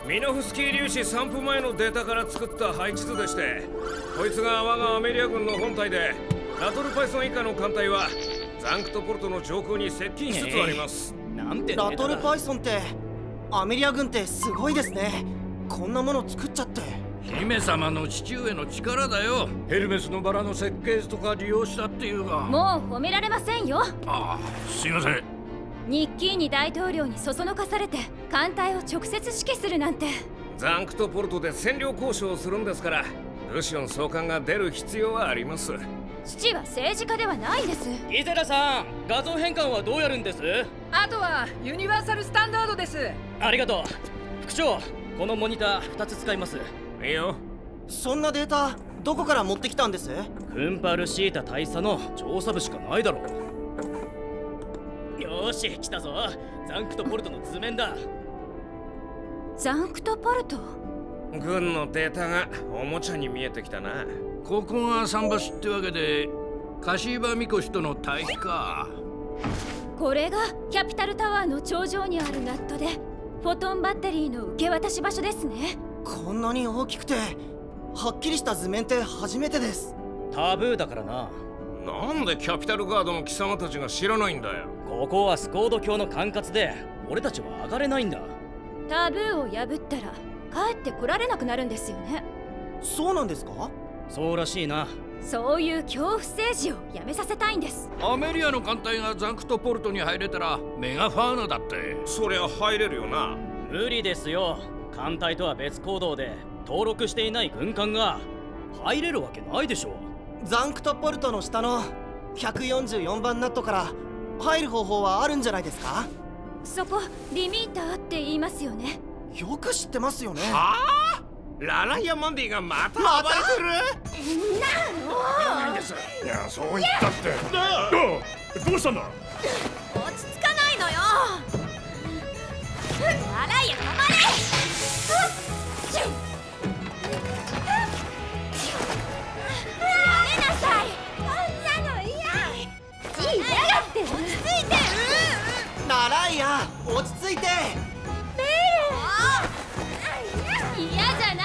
ミノフスキー粒子散布前のデータから作った配置図でして、こいつが我がアメリア軍の本隊で、ラトルパイソン以下の艦隊はザンクトポルトの上空に接近しつつあります。なんてラトルパイソンってアメリア軍ってすごいですね。こんなもの作っちゃって。姫様の父上の力だよ。ヘルメスのバラの設計図とか利用したっていうが。もう褒められませんよ。ああ、すいません。ニッキーニ大統領にそそのかされて艦隊を直接指揮するなんて。ザンクトポルトで占領交渉をするんですから、ルシオン総監が出る必要はあります。父は政治家ではないんです。ギゼラさん、画像変換はどうやるんです？あとはユニバーサルスタンダードです。ありがとう。副長、このモニター2つ使います。いいよ。そんなデータどこから持ってきたんです？クンパルシータ大佐の調査部しかないだろう。よーし、来たぞ。ザンクトポルトの図面だ。ザンクトポルト？軍のデータがおもちゃに見えてきたな。ここが桟橋ってわけで、カシーバミコシとの対比か。これがキャピタルタワーの頂上にあるナットで、フォトンバッテリーの受け渡し場所ですね。こんなに大きくてはっきりした図面って初めてです。タブーだからな。なんでキャピタルガードの貴様たちが知らないんだよ。ここはスコード教の管轄で、俺たちは上がれないんだ。タブーを破ったら帰ってこられなくなるんですよね。そうなんですか？そうらしいな。そういう恐怖政治をやめさせたいんです。アメリアの艦隊がザンクトポルトに入れたらメガファーナだって。そりゃ入れるよな。無理ですよ。艦隊とは別行動で登録していない軍艦が入れるわけないでしょ。ザンクトポルトの下の144番ナットから入る方法はあるんじゃないですか？そこリミーターって言いますよね。よく知ってますよね。はあ？ラライア・マンディがまた暴れてる？ないんです。いや、そう言ったって。どうしたんだ？落ち着かないのよ。ラライア止まれ。やめなさい。こんなの嫌。いいやがって。落ち着いて。ラライア落ち着いて。嫌じゃないの。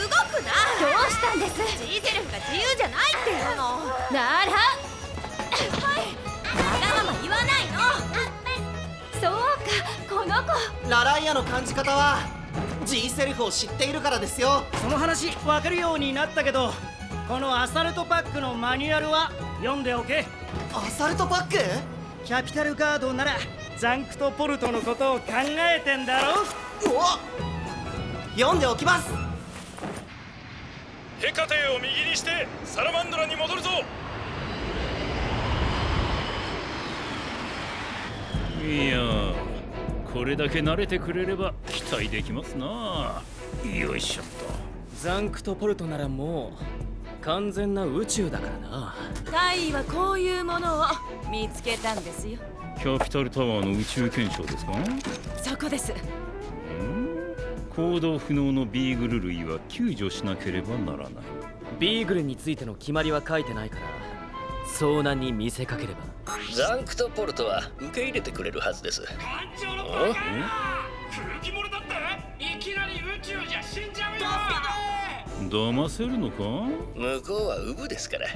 動くな。どうしたんです？ジーゼルフが自由じゃないって言うの。ならわがまま言わないの。そうか、この子。ラライアの感じ方は G セルフを知っているからですよ。その話分かるようになったけど、このアサルトパックのマニュアルは読んでおけ。アサルトパック？キャピタルガードならザンクトポルトのことを考えてんだろ。読んでおきます。ヘカテを右にしてサラマンドラに戻るぞ。いやー、これだけ慣れてくれれば期待できますな。よいしょっと。ザンクトポルトならもう完全な宇宙だからな。大尉はこういうものを見つけたんですよ。キャピタルタワーの宇宙検証ですか？そこです。行動不能のビーグル類は救助しなければならない。ビーグルについての決まりは書いてないから、遭難に見せかければ。ザンクトポルトは受け入れてくれるはずです。艦長のバカ空気漏れだっていきなり宇宙じゃ死んじゃうよ。騙せるのか？向こうはウブですから。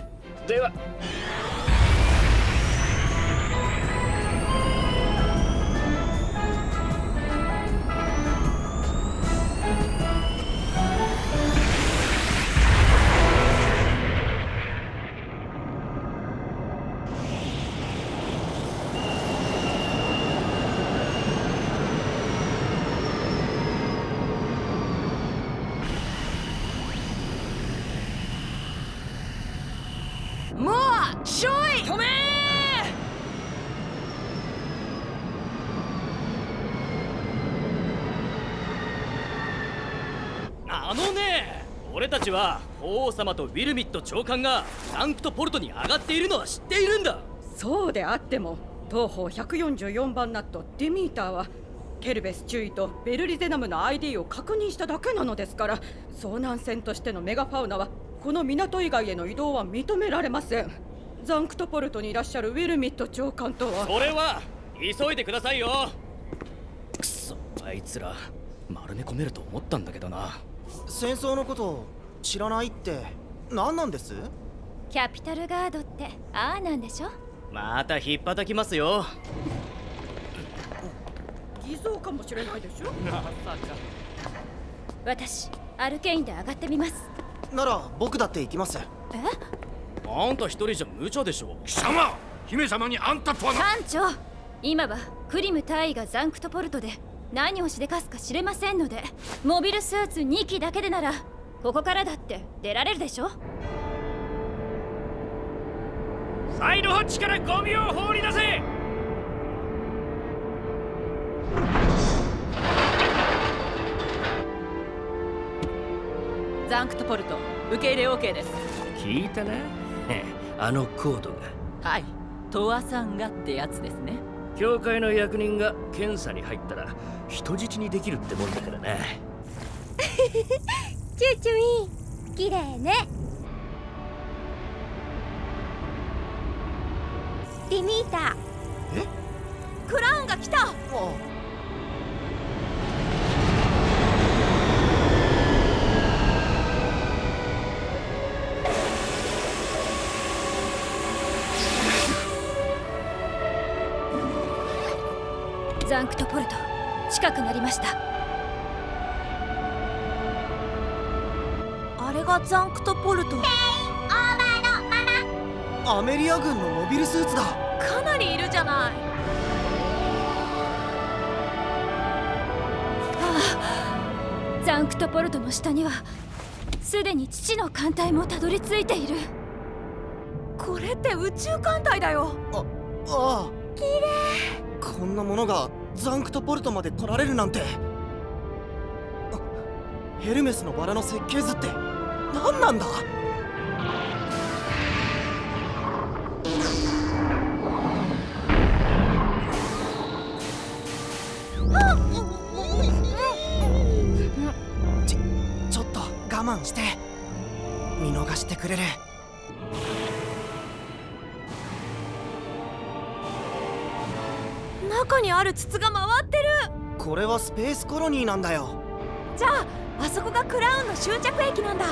では。もうしょい止め俺たちは法王様とウィルミット長官がザンクトポルトに上がっているのは知っているんだ。そうであっても東方144番ナットディミーターはケルベス中尉とベルリゼナムの ID を確認しただけなのですから、遭難船としてのメガファウナはこの港以外への移動は認められません。ザンクトポルトにいらっしゃるウィルミット長官とは。それは急いでくださいよ。くそ、あいつら丸め込めると思ったんだけどな。戦争のこと知らないって何なんです？キャピタルガードってああなんでしょ。また引っ叩きますよ。偽造かもしれないでしょ。まさか。私アルケインで上がってみます。なら僕だって行きます。あんた一人じゃ無茶でしょ。貴様、姫様にあんたとはな。艦長、今はクリム大尉がザンクトポルトで何をしでかすか知れませんので、モビルスーツ2機だけでならここからだって出られるでしょ。サイドハッチからゴミを放り出せ。ザンクトポルト受け入れ OK です。聞いたなあのコードが。はい、トワさんがってやつですね。教会の役人が検査に入ったら人質にできるってもんだからな。チューチュイン、綺麗ね。ディミーター。え？クラウンが来た。ザンクトポルト近くなりました。あれがザンクトポルト。アメリア軍のモビルスーツだ。かなりいるじゃない。ザンクトポルトの下にはすでに父の艦隊もたどり着いている。これって宇宙艦隊だよ。ああ、綺麗。こんなものがザンクトポルトまで取られるなんて。ヘルメスのバラの設計図って何なんだ？ちょっと我慢して。見逃してくれる？中にある筒が回ってる。これはスペースコロニーなんだよ。じゃああそこがクラウンの終着駅なんだ。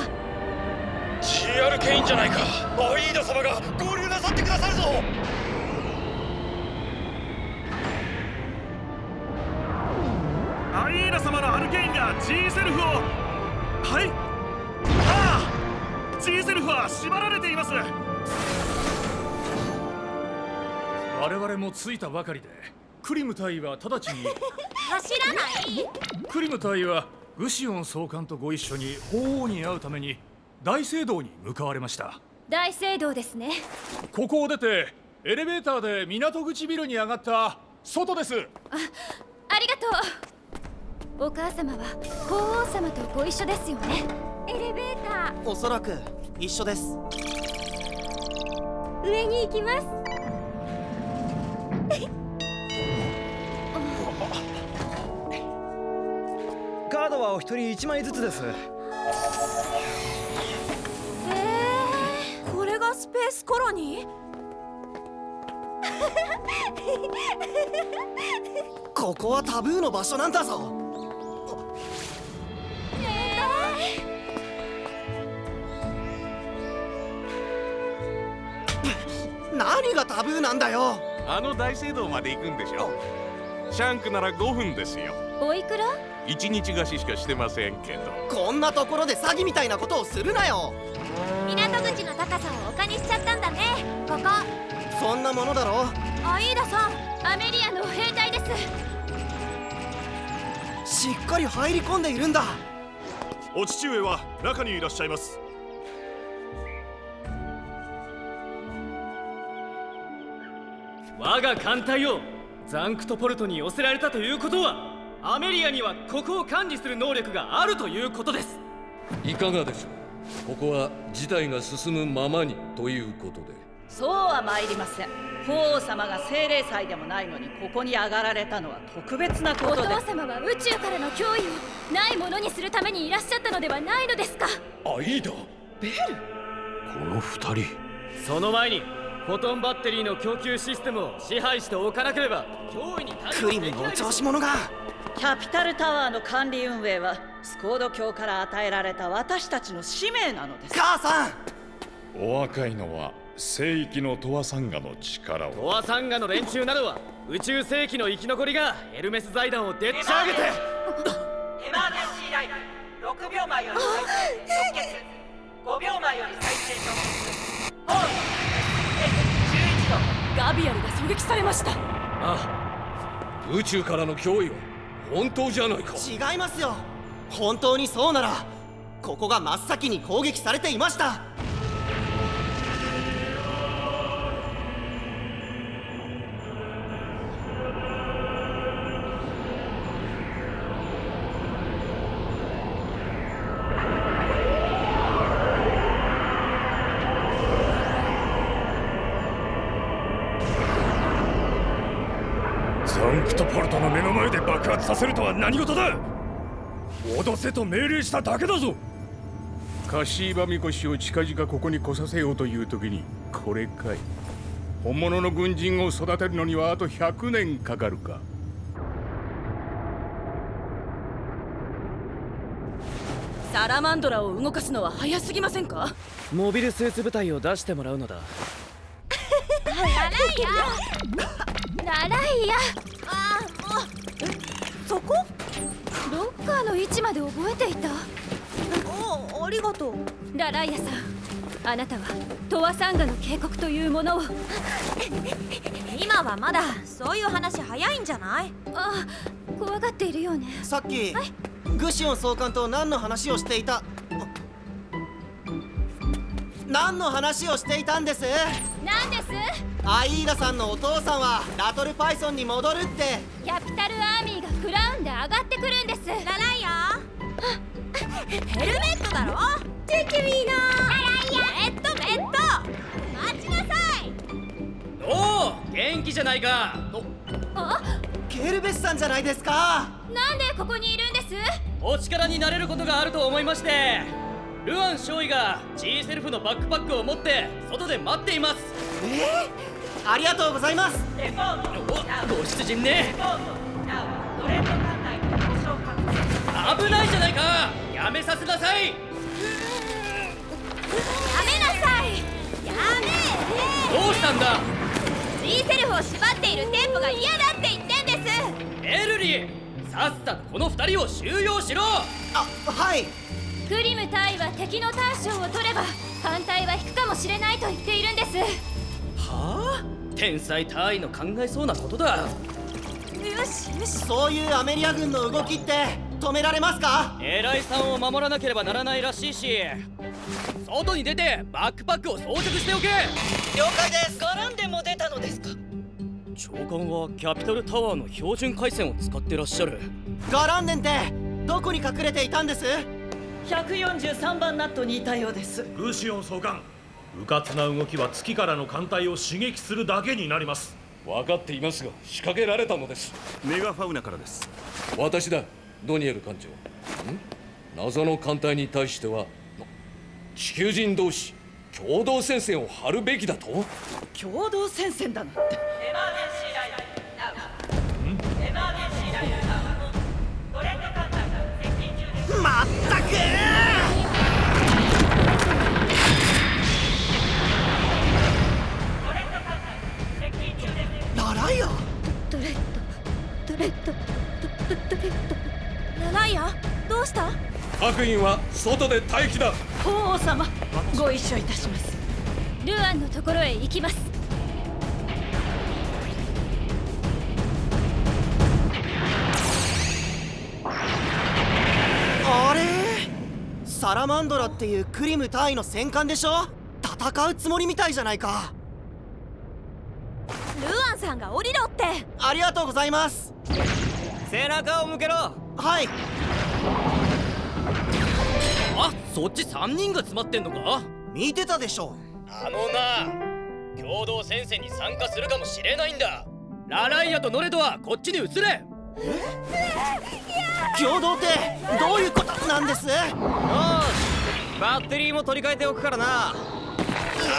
CR ケインじゃないか。アイーダ様が合流なさってくださるぞ。アイーナ様のアルケインが G セルフを。はい。ああ、 G セルフは縛られています。我々も着いたばかりで、クリム大尉は直ちに走らない。クリム大尉はグシオン総監とご一緒に法王に会うために大聖堂に向かわれました。大聖堂ですね。ここを出てエレベーターで港口ビルに上がった外です。ありがとう。お母様は法王様とご一緒ですよね。エレベーター。おそらく一緒です。上に行きます。カードはお一人1枚ずつです。これがスペースコロニー？ここはタブーの場所なんだぞ。何がタブーなんだよ。あの大聖堂まで行くんでしょ。シャンクなら5分ですよ。おいくら？1日貸ししかしてませんけど。こんなところで詐欺みたいなことをするなよ。港口の高さを丘にしちゃったんだね。ここそんなものだろ。アイーダさん、アメリアの兵隊です。しっかり入り込んでいるんだ。お父上は中にいらっしゃいます。我が艦隊をザンクトポルトに寄せられたということは、アメリアにはここを管理する能力があるということです。いかがでしょう。ここは事態が進むままにということで。そうは参りません。法王様が精霊祭でもないのにここに上がられたのは特別なことで。お父様は宇宙からの脅威をないものにするためにいらっしゃったのではないのですか。アイダ、ベル、この二人。その前にフォトンバッテリーの供給システムを支配しておかなければ脅威に対応できない。クリムのお調子者が。キャピタルタワーの管理運営はスコード教から与えられた私たちの使命なのです。母さん、お若いのは聖域のトワサンガの力を。トワサンガの連中などは宇宙世紀の生き残りがエルメス財団をでっち上げて。エマージェンシーライブ6秒前より再生直結、5秒前より再生直結。ホール S11 度。ガビアルが狙撃されました。ああ、宇宙からの脅威は本当じゃないか。違いますよ。本当にそうならここが真っ先に攻撃されていました。ザンクトポルトの目の前で爆発させるとは何事だ。脅せと命令しただけだぞ。カシーバミコシを近々ここに来させようという時にこれかい。本物の軍人を育てるのにはあと100年かかるか。サラマンドラを動かすのは早すぎませんか。モビルスーツ部隊を出してもらうのだ。ラライヤ、ああ、もうそこ？ロッカーの位置まで覚えていた。ありがとう。ラライヤさん、あなたはトワサンガの警告というものを。今はまだそういう話早いんじゃない？あ、怖がっているようね。さっき、グシオン総監と何の話をしていた。何の話をしていたんです？何です？アイーダさんのお父さんはラトルパイソンに戻るって。キャピタルアーミーがクラウンで上がってくるんです。ラライヤヘルメットだろ。チェキミーナー。メット待ちなさい。おお、元気じゃないか。あ、ケルベスさんじゃないですか。なんでここにいるんです？お力になれることがあると思いまして、ルアン少尉が G セルフのバックパックを持って外で待っています。ありがとうございます。ご出陣ね。危ないじゃないか。やめさせなさい。やめなさい。やめどうしたんだ。 G セルフを縛っているテンポが嫌だって言ってんです。エルリー、さっさとこの2人を収容しろ。はい。クリム大尉は敵の大将を取れば艦隊は引くかもしれないと言っているんです。はあ、天才大尉の考えそうなことだ。よしよし。そういうアメリア軍の動きって止められますか？偉いさんを守らなければならないらしいし、外に出てバックパックを装着しておけ。了解です。ガランデも出たのですか？長官はキャピタルタワーの標準回線を使ってらっしゃる。ガランデンってどこに隠れていたんです？143番ナットにいたようです。ルシオン総監、迂闊な動きは月からの艦隊を刺激するだけになります。分かっていますが仕掛けられたのです。メガファウナからです。私だ、ドニエル艦長。謎の艦隊に対しては地球人同士共同戦線を張るべきだと。共同戦線だなんて。エマージェンシーライナー。エマージェンシーライナー。トレンド艦隊接近中です。まったくラライヤ。ドレッドラライヤ、どうした？各員は外で待機だ。法王様、ご一緒いたします。ルアンのところへ行きます。あれ、サラマンドラっていうクリム大尉の戦艦でしょ。戦うつもりみたいじゃないか。アンさんが降りろって。ありがとうございます。背中を向けろ。はい。あ、そっち3人が詰まってんのか？見てたでしょ。あのな、共同戦線に参加するかもしれないんだ。ラライアとノレドはこっちに移れ。共同ってどういうことなんです？よし、バッテリーも取り替えておくからな。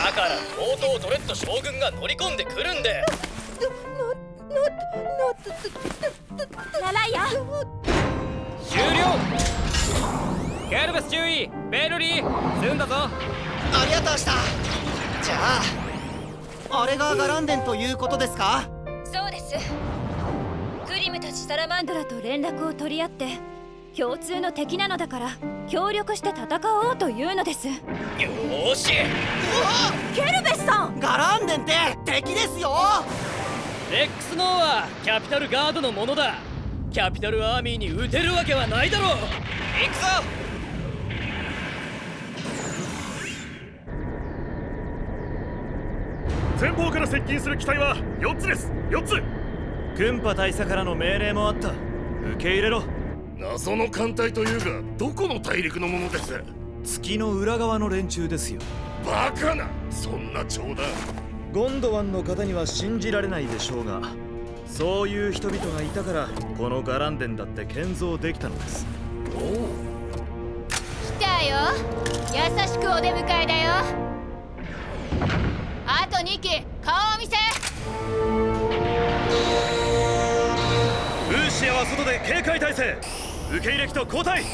だからとうとうドレッド将軍が乗り込んでくるんで。ラライア終了。ケルベス注意。ベルリー済んだぞ。ありがとうした。じゃああれがガランデンということですか？そうです。クリムたちサラマンドラと連絡を取り合って共通の敵なのだから協力して戦おうというのです。よーし。ケルベスさん、ガランデンって敵ですよ。レックスノーはキャピタルガードのものだ。キャピタルアーミーに撃てるわけはないだろう。行くぞ。前方から接近する機体は4つです。4つ。軍派大佐からの命令もあった。受け入れろ。謎の艦隊というがどこの大陸のものです？月の裏側の連中ですよ。バカな、そんな冗談。ゴンドワンの方には信じられないでしょうが、そういう人々がいたからこのガランデンだって建造できたのです。来たよ。優しくお出迎えだよ。あと2機顔を見せ。ルーシアは外で警戒態勢。受け入れ機と交代。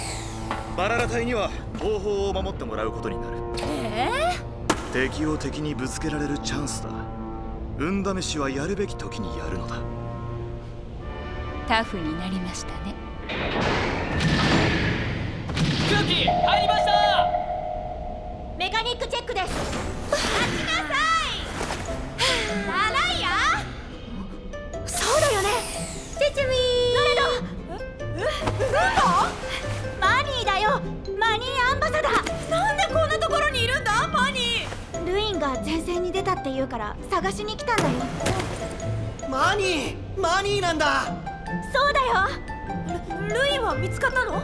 バララ隊には後方を守ってもらうことになる。敵を敵にぶつけられるチャンスだ。運試しはやるべき時にやるのだ。タフになりましたね。空気入りました。メカニックチェックです。待ちなさい。ラライア、そうだよね。チェチュミー。ノレド。マニーだよ。マニーアンバサダー。なんでこんなところにいるんだ、マニー。ルインが前線に出たって言うから探しに来たんだよ。マニーなんだ。そうだよ。ルインは見つかったの？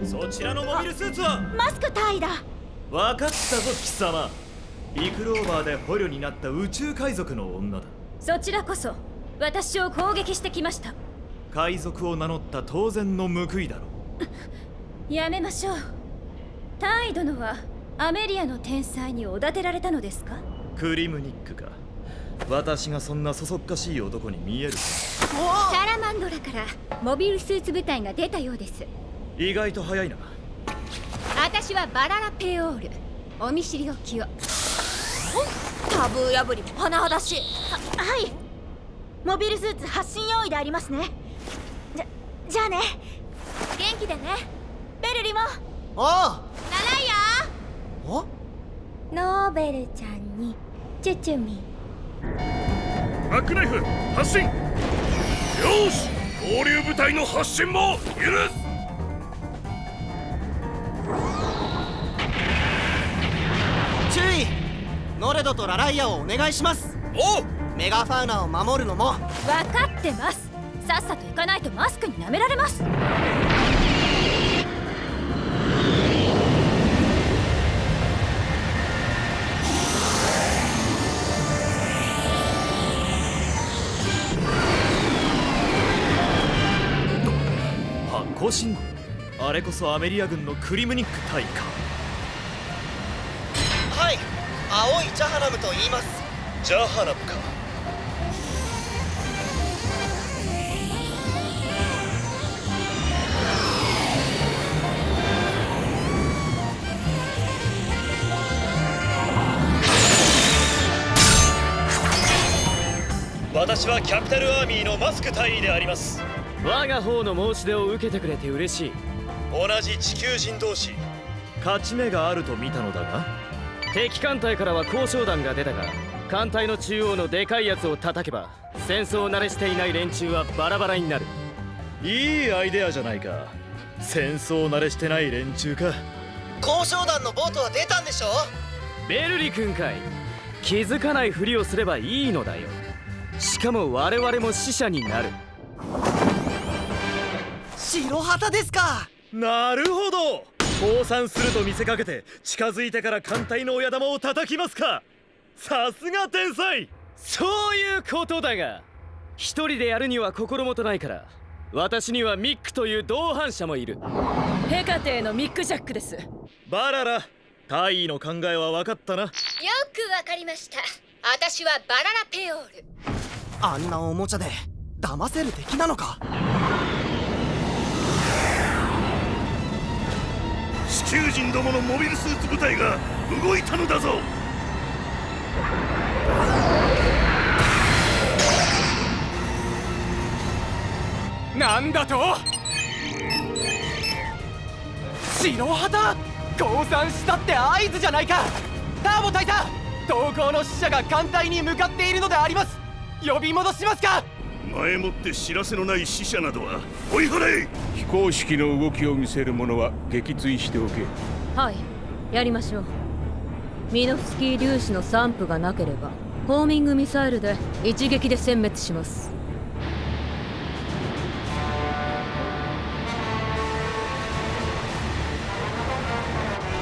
そちらのモビルスーツはマスク隊だ。分かったぞ貴様。リクローバーで捕虜になった宇宙海賊の女だ。そちらこそ私を攻撃してきました。海賊を名乗った当然の報いだろう。やめましょう。タイ殿はアメリアの天才におだてられたのですか？クリムニックか。私がそんなそそっかしい男に見えるか？サラマンドラからモビルスーツ部隊が出たようです。意外と早いな。私はバララペオール。お見知りおきを。タブー破りも甚だしい。はい。モビルスーツ発進用意でありますね。じゃあね。元気でね。ベルリも。おう。ラライア。お？ノーベルちゃんにチュチュミ。バックナイフ発進。よし、合流部隊の発進も許す。注意。ノレドとラライアをお願いします。おう。メガファウナを守るのも。分かってます。さっさと行かないとマスクに舐められます。発光信号。あれこそアメリア軍のクリムニック隊か。はい、青いジャハナムと言います。ジャハナムか。私はキャピタルアーミーのマスク大尉であります。我が方の申し出を受けてくれて嬉しい。同じ地球人同士、勝ち目があると見たのだが。敵艦隊からは交渉団が出たが、艦隊の中央のでかいやつを叩けば戦争慣れしていない連中はバラバラになる。いいアイデアじゃないか。戦争慣れしてない連中か。交渉団のボートは出たんでしょ？ベルリ君かい。気づかないふりをすればいいのだよ。しかも我々も死者になる。白旗ですか。なるほど。降参すると見せかけて近づいてから艦隊の親玉を叩きますか。さすが天才。そういうことだが、一人でやるには心もとないから、私にはミックという同伴者もいる。ヘカテのミック・ジャックです。バララ、大尉の考えは分かったな。よくわかりました。私はバララペオール。あんなおもちゃで騙せる敵なのか。地球人どものモビルスーツ部隊が動いたのだぞ。なんだと。白旗降参したって合図じゃないか。ターボ大佐、投降の死者が艦隊に向かっているのであります。呼び戻しますか。前もって知らせのない死者などは追い払え。非公式の動きを見せる者は撃墜しておけ。はい、やりましょう。ミノフスキー粒子の散布がなければホーミングミサイルで一撃で殲滅します。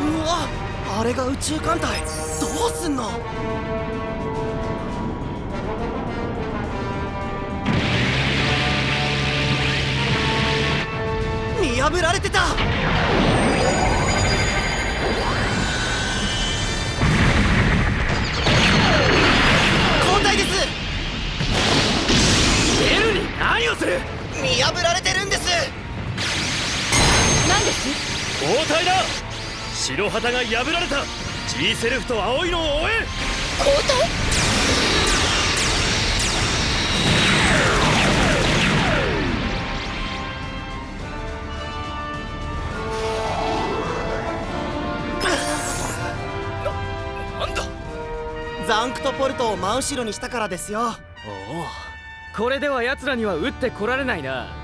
うわ、あれが宇宙艦隊。どうすんの。見破られてた。交代です。エルに何をする。見破られてるんです。何です。交代だ。白旗が破られた。 G セルフと青いのを追え。交代。なんだ。ザンクトポルトを真後ろにしたからですよ。おお、これでは奴らには撃ってこられないな。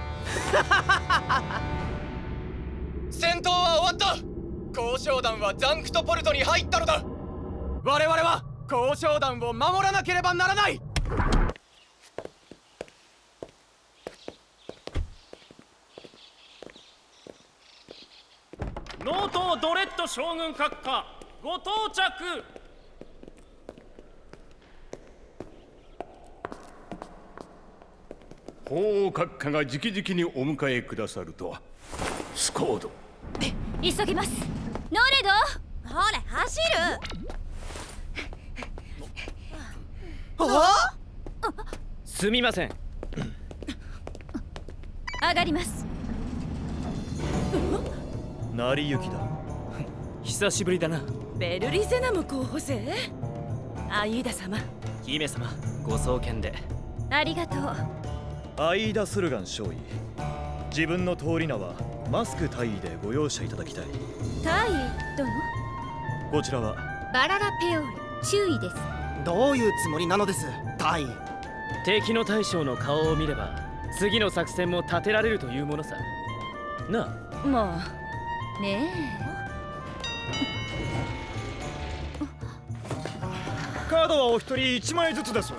戦闘は終わった。交渉団はザンクトポルトに入ったのだ。我々は交渉団を守らなければならない。ノートドレッド将軍閣下ご到着。法王閣下が直々にお迎えくださるとは。スコード、急ぎます。ノレド、ほれ走る。あすみません。上がります。成り行きだ。久しぶりだな。ベルリゼナム候補生。アイーダ様。姫様、ご送検で。ありがとう。アイーダ・スルガン少尉、自分の通り名はマスク大尉でご容赦いただきたい。大尉殿。こちらはバララペオール注意です。どういうつもりなのです、大尉。敵の大将の顔を見れば次の作戦も立てられるというものさ。なあ。まあねカードはお一人1枚ずつです。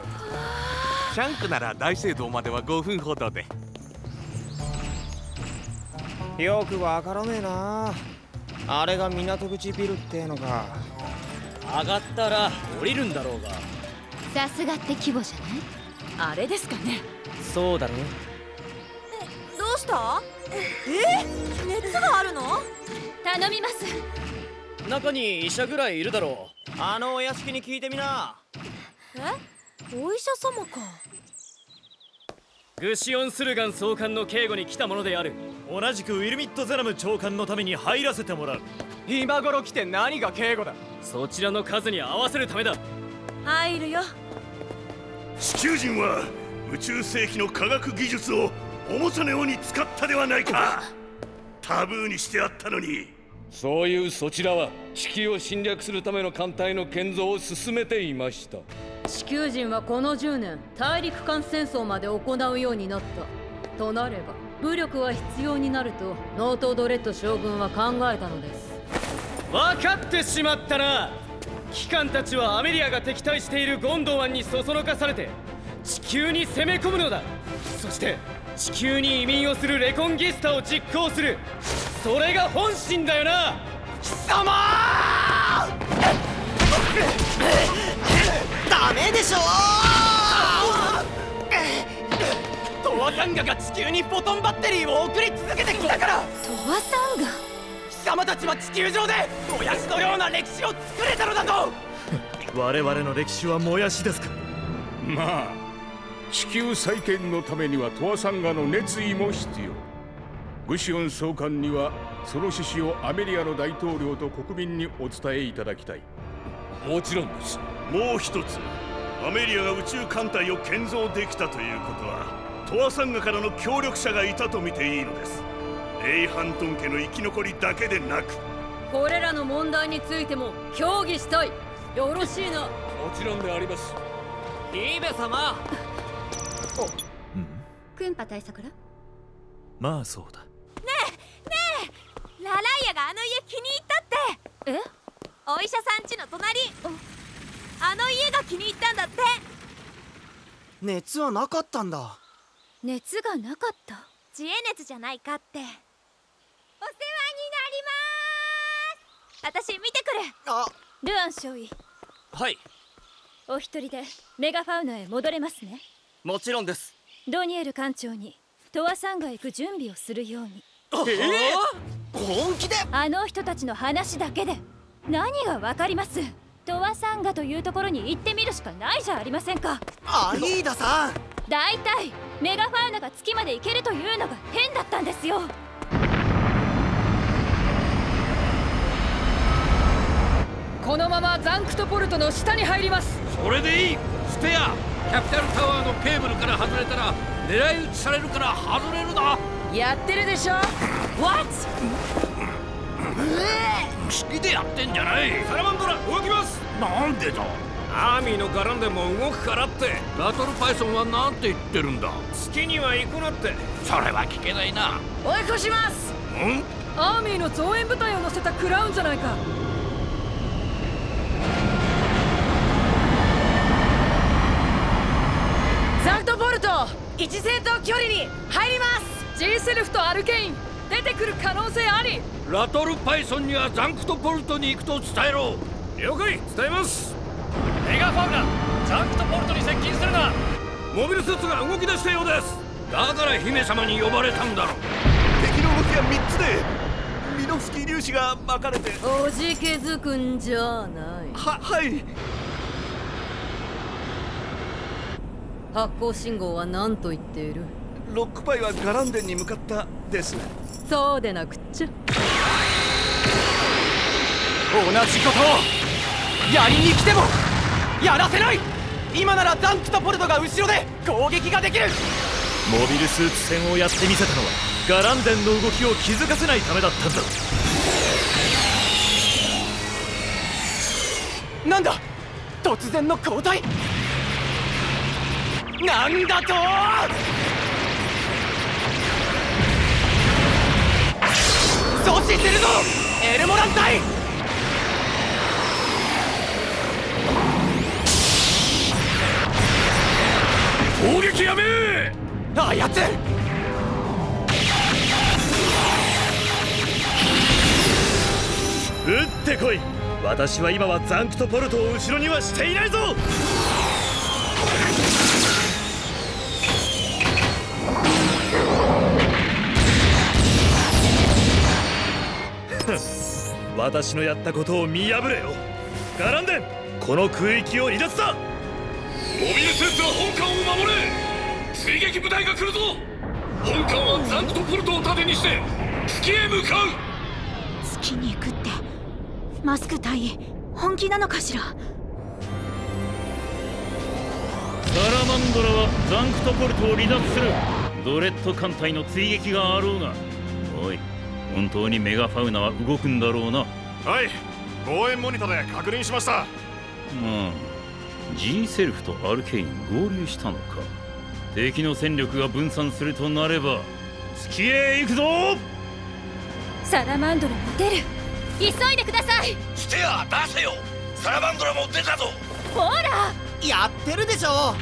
シャンクなら大聖堂までは5分ほどで。よくわからねえな。あれが港口ビルってのか。上がったら降りるんだろうが。さすがって規模じゃない。あれですかね。そうだろう。どうした？熱があるの？頼みます。中に医者ぐらいいるだろう。あのお屋敷に聞いてみな。お医者様か。グシオン・スルガン総監の警護に来たものである。同じくウィルミット・ゼナム長官のために入らせてもらう。今頃来て何が警護だ。そちらの数に合わせるためだ。入るよ。地球人は宇宙世紀の科学技術をおもちゃのように使ったではないか。タブーにしてあったのに。そういうそちらは地球を侵略するための艦隊の建造を進めていました。地球人はこの10年大陸間戦争まで行うようになったとなれば武力は必要になるとノートドレッド将軍は考えたのです。分かってしまったな。機関たちはアメリアが敵対しているゴンドワンにそそのかされて地球に攻め込むのだ。そして地球に移民をするレコンギスタを実行する。それが本心だよな。貴様ダメでしょトワサンガが地球にフォトンバッテリーを送り続けてきたから。トワサンガ。貴様たちは地球上でもやしのような歴史を作れたのだと。我々の歴史はもやしですか。まあ地球再建のためにはトワサンガの熱意も必要。グシオン総監にはその志をアメリアの大統領と国民にお伝えいただきたい。もちろんです。もう一つ、アメリアが宇宙艦隊を建造できたということはトワサンガからの協力者がいたと見ていいのです。レイ・ハントン家の生き残りだけでなく、これらの問題についても協議したい。よろしいな。もちろんであります。リーベ様。クンパ大佐から。まあそうだ。ラライアがあの家気に入ったって。お医者さん家の隣、あの家が気に入ったんだって。熱はなかったんだ。熱がなかった。知恵熱じゃないかって。お世話になります。私見てくる。ルアン少尉。はい。お一人でメガファウナへ戻れますね。もちろんです。ドニエル艦長にトワサンガへ行く準備をするように。本気で？あの人たちの話だけで何がわかります。トワサンガというところに行ってみるしかないじゃありませんか。アイーダさん、だいたいメガファウナが月まで行けるというのが変だったんですよ。このままザンクトポルトの下に入ります。それでいい。ステアキャピタルタワーのケーブルから外れたら狙い撃ちされるから外れるな。やってるでしょ。 What？ 好きでやってんじゃない。サラマンドラ動きます。なんでだ。アーミーのガランデも動くからって。ラトルパイソンはなんて言ってるんだ。月には行くなって。それは聞けないな。追い越します。アーミーの増援部隊を乗せたクラウンじゃないか。ザンクトポルト1戦闘距離に入ります。 G セルフとアルケイン出てくる可能性あり。ラトルパイソンにはザンクトポルトに行くと伝えろ。了解、伝えます。メガファウナザンクトポルトに接近するな。モビルスーツが動き出したようです。だから姫様に呼ばれたんだろう。敵の動きが3つでミノフスキー粒子が巻かれて。おじけづくんじゃない。はい。発光信号は何と言っている。ロックパイはガランデンに向かったですね。そうでなくっちゃ。同じことをやりに来てもやらせない。今ならザンクトポルトが後ろで攻撃ができる。モビルスーツ戦をやってみせたのはガランデンの動きを気づかせないためだったんだ。なんだ突然の交代。なんだと。阻止するぞエルモラン隊。攻撃やめー。あやつ。撃ってこい。私は今はザンクトポルトを後ろにはしていないぞ。私のやったことを見破れよガランデン。この空域を離脱だ。モビルスーツは本艦を守れ。追撃部隊が来るぞ。本艦はザンクトポルトを盾にして月へ向かう。月に行くってマスク隊員本気なのかしら。サラマンドラはザンクトポルトを離脱する。ドレッド艦隊の追撃があろうが。おい、本当にメガファウナは動くんだろうな。はい、望遠モニターで確認しました。G セルフとアルケイン合流したのか。敵の戦力が分散するとなれば月へ行くぞ。サラマンドラも出る。急いでください。ステア出せよ。サラマンドラも出たぞ。ほらやってるでしょ。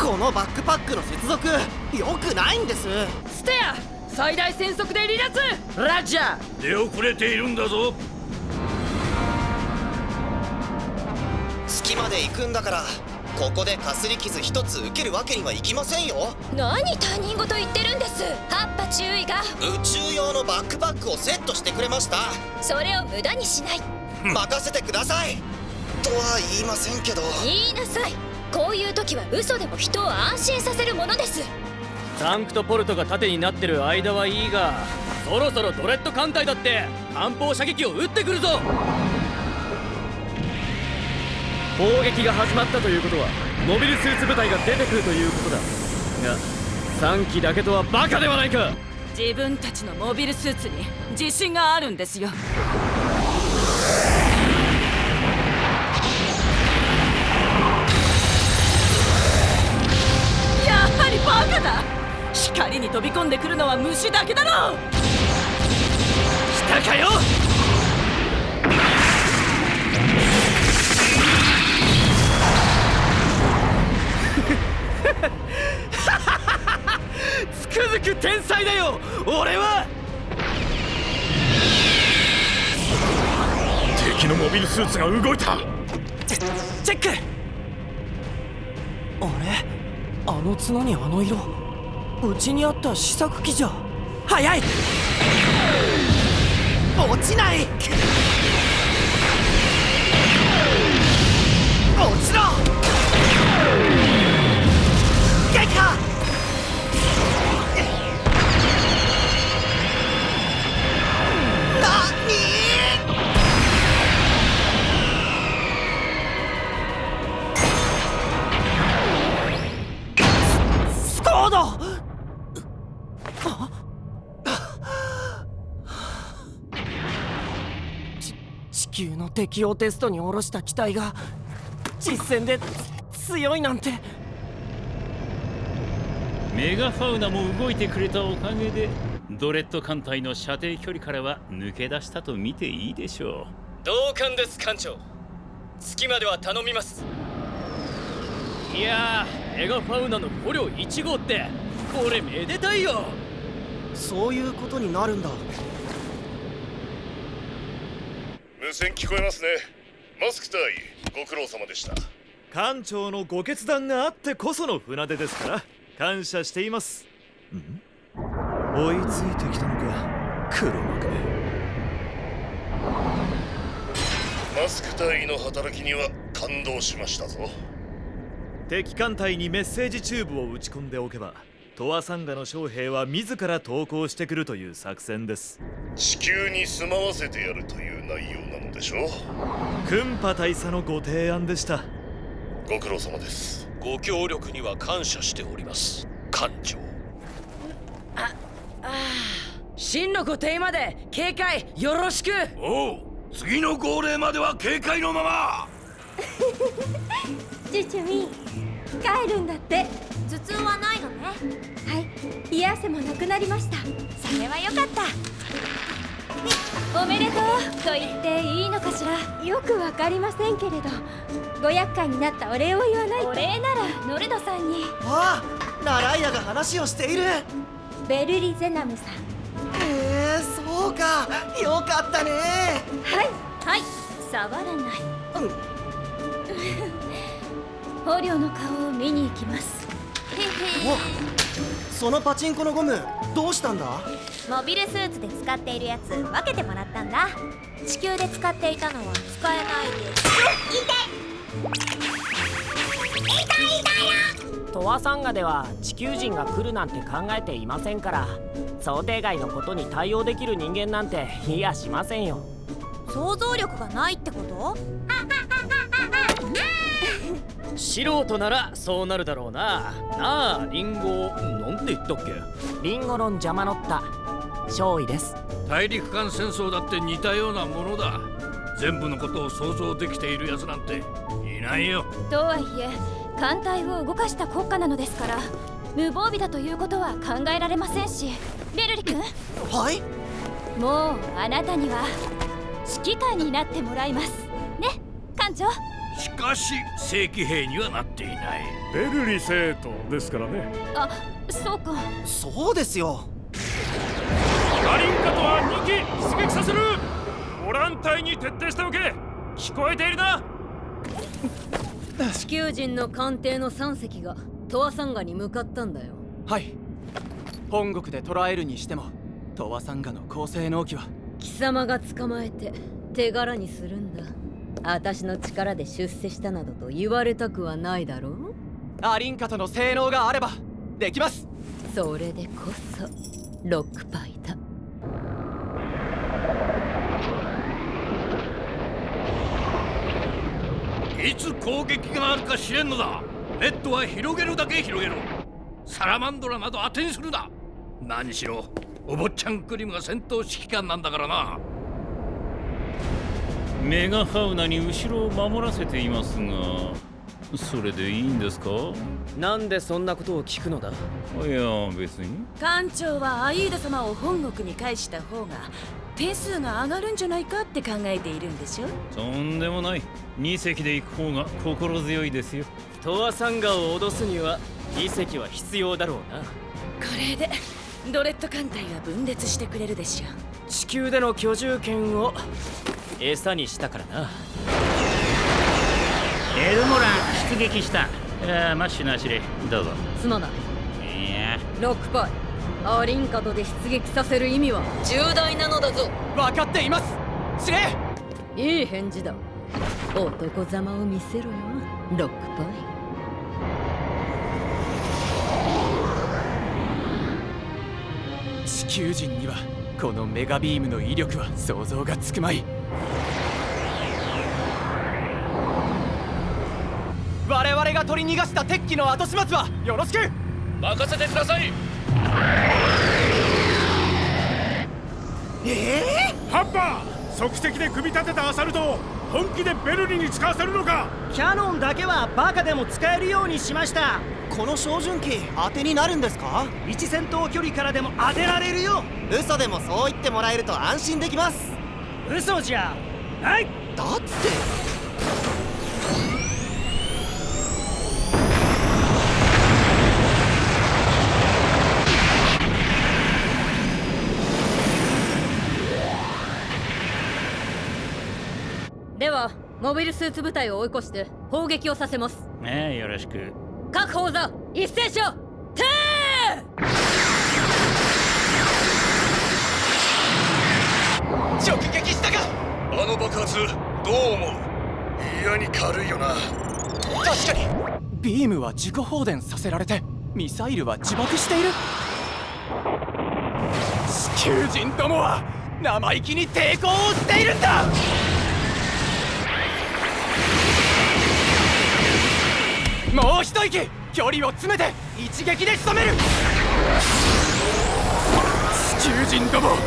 このバックパックの接続良くないんです。ステア最大戦速で離脱。ラジャー。出遅れているんだぞ。月まで行くんだからここでかすり傷一つ受けるわけにはいきませんよ。何他人事言ってるんです。葉っぱ注意が。宇宙用のバックパックをセットしてくれました。それを無駄にしない。任せてくださいとは言いませんけど。言いなさい。こういう時は嘘でも人を安心させるものです。ザンクトポルトが盾になってる間はいいが、そろそろドレッド艦隊だって艦砲射撃を撃ってくるぞ。砲撃が始まったということはモビルスーツ部隊が出てくるということだが、3機だけとはバカではないか。自分たちのモビルスーツに自信があるんですよ。やはりバカだ。光に飛び込んでくるのは虫だけだろ。来たかよ。つくづく天才だよ俺は。敵のモビルスーツが動いた。チェック。あれ、あの角にあの色、うちにあった試作機じゃ。早い。落ちない。落ちろ。撃破。スコード。地球の適応テストに下ろした機体が実戦で強いなんて。メガファウナも動いてくれたおかげでドレッド艦隊の射程距離からは抜け出したと見ていいでしょう。同感です艦長。月までは頼みます。いやー、メガファウナの捕虜1号ってこれめでたいよ。そういうことになるんだ。無線聞こえますね。マスク隊ご苦労様でした。艦長のご決断があってこその船出ですから感謝しています。追いついてきたのか黒幕め。マスク隊の働きには感動しましたぞ。敵艦隊にメッセージチューブを打ち込んでおけばトワサンガの将兵は自ら投降してくるという作戦です。地球に住まわせてやるという内容なのでしょう。クンパ大佐のご提案でした。ご苦労様です。ご協力には感謝しております艦長。進路固定まで警戒よろしく。おう、次の号令までは警戒のまま。チュチュミ帰るんだって。頭痛はないのね。はい、冷や汗もなくなりました。それはよかった。おめでとうと言っていいのかしら。よくわかりませんけれど、ご厄介になったお礼を言わないと。お礼ならノルドさんに。ああ、ナライアが話をしている。ベルリゼナムさん。そうか、よかったね。はいはい、触らない。捕虜の顔を見に行きます。そのパチンコのゴムどうしたんだ。モビルスーツで使っているやつ分けてもらったんだ。地球で使っていたのは使えないです。トワサンガでは地球人が来るなんて考えていませんから、想定外のことに対応できる人間なんていやしませんよ。想像力がないってこと？素人ならそうなるだろうな。なあリンゴなんて言ったっけ。リンゴ論邪魔のった少尉です。大陸間戦争だって似たようなものだ。全部のことを想像できているやつなんていないよ。とはいえ艦隊を動かした国家なのですから、無防備だということは考えられませんし。ベルリ君。はい。もうあなたには指揮官になってもらいますね、艦長。しかし正規兵にはなっていない。ベルリ生徒ですからね。あ、そうか。そうですよ。アリンカとは2機出撃させる。オラン隊に徹底しておけ。聞こえているな。地球人の艦艇の3隻がトアサンガに向かったんだよ。はい。本国で捕らえるにしてもトワサンガの高性能機は貴様が捕まえて手柄にするんだ。私の力で出世したなどと言われたくはないだろう。アリンカとの性能があればできます。それでこそロックパイだ。いつ攻撃があるか知れんのだ。レッドは広げるだけ広げろ。サラマンドラなど当てにするな。何しろお坊ちゃんクリムが戦闘指揮官なんだからな。メガファウナに後ろを守らせていますが、それでいいんですか？なんでそんなことを聞くのだ？いや別に。艦長はアイーダ様を本国に返した方が点数が上がるんじゃないかって考えているんでしょ。とんでもない。2隻で行く方が心強いですよ。トワサンガを脅すには2隻は必要だろうな。これでドレッド艦隊は分裂してくれるでしょう。地球での居住権を餌にしたからな。エルモラン出撃した。マッシュの足でどうぞ。すまない。いやロックパイ、アリンカトで出撃させる意味は重大なのだぞ。分かっています司令。いい返事だ。男ざまを見せろよロックパイ。地球人にはこのメガビームの威力は想像がつくまい。我々が取り逃がした鉄器の後始末はよろしく。任せてください。ハッパー、即席で組み立てたアサルトを本気でベルリに使わせるのか？キャノンだけはバカでも使えるようにしました。この照準器当てになるんですか？位置戦闘距離からでも当てられるよ。嘘でもそう言ってもらえると安心できます。嘘じゃない。だってではモビルスーツ部隊を追い越して砲撃をさせます。よろしく。各砲座一斉射停。直撃したか？あの爆発どう思う？嫌に軽いよな。確かにビームは自己放電させられてミサイルは自爆している。地球人どもは生意気に抵抗をしているんだ。もう一息距離を詰めて一撃で仕留める。地球人ども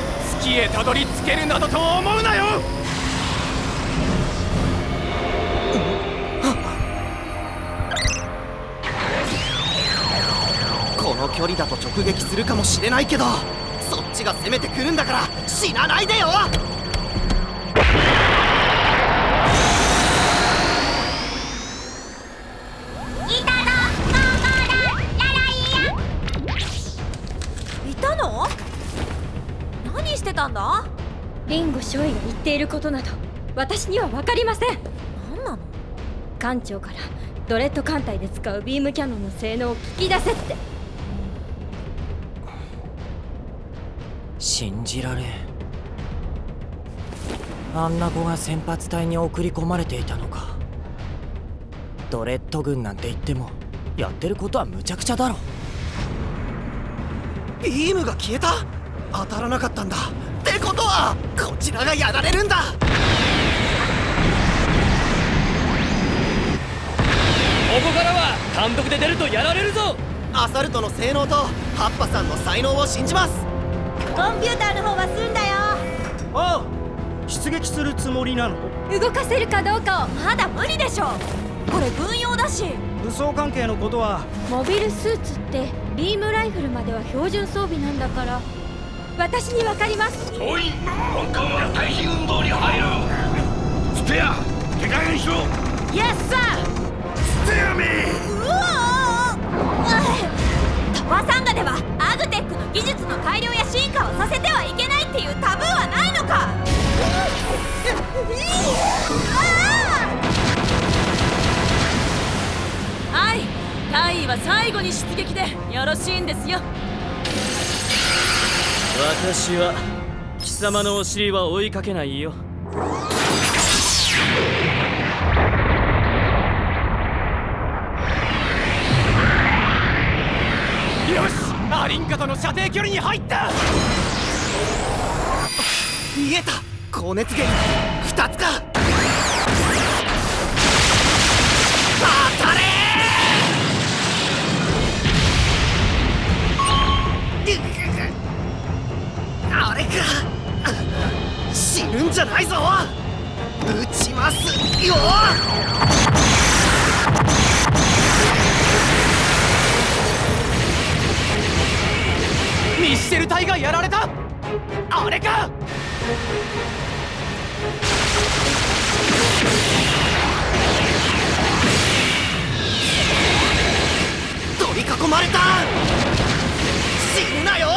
月へたどり着けるなどと思うなよ。この距離だと直撃するかもしれないけど、そっちが攻めてくるんだから死なないでよ。いたの？何してたんだ？リンゴ少尉が言っていることなど私には分かりません。何なの？艦長からドレッド艦隊で使うビームキャノンの性能を聞き出せって。信じられん。あんな子が先発隊に送り込まれていたのか。ドレッド軍なんて言ってもやってることは無茶苦茶だろ。ビームが消えた？当たらなかったんだ。ってことはこちらがやられるんだ。ここからは単独で出るとやられるぞ。アサルトの性能とハッパさんの才能を信じます。コンピューターの方は済んだよ。ああ、出撃するつもりなの？動かせるかどうかはまだ無理でしょ。これ軍用だし。武装関係のことは。モビルスーツってビームライフルまでは標準装備なんだから私に分かります。総員、本艦は退避運動に入る。スペア手加減しろ。イエス。は最後に出撃でよろしいんですよ。私は貴様のお尻は追いかけないよ。よし、アリンカとの射程距離に入った。見えた。高熱源2つか。当たれー。あれか。死ぬんじゃないぞ。撃ちますよ。ミッシェル隊がやられた。あれか。取り囲まれた。死ぬなよ。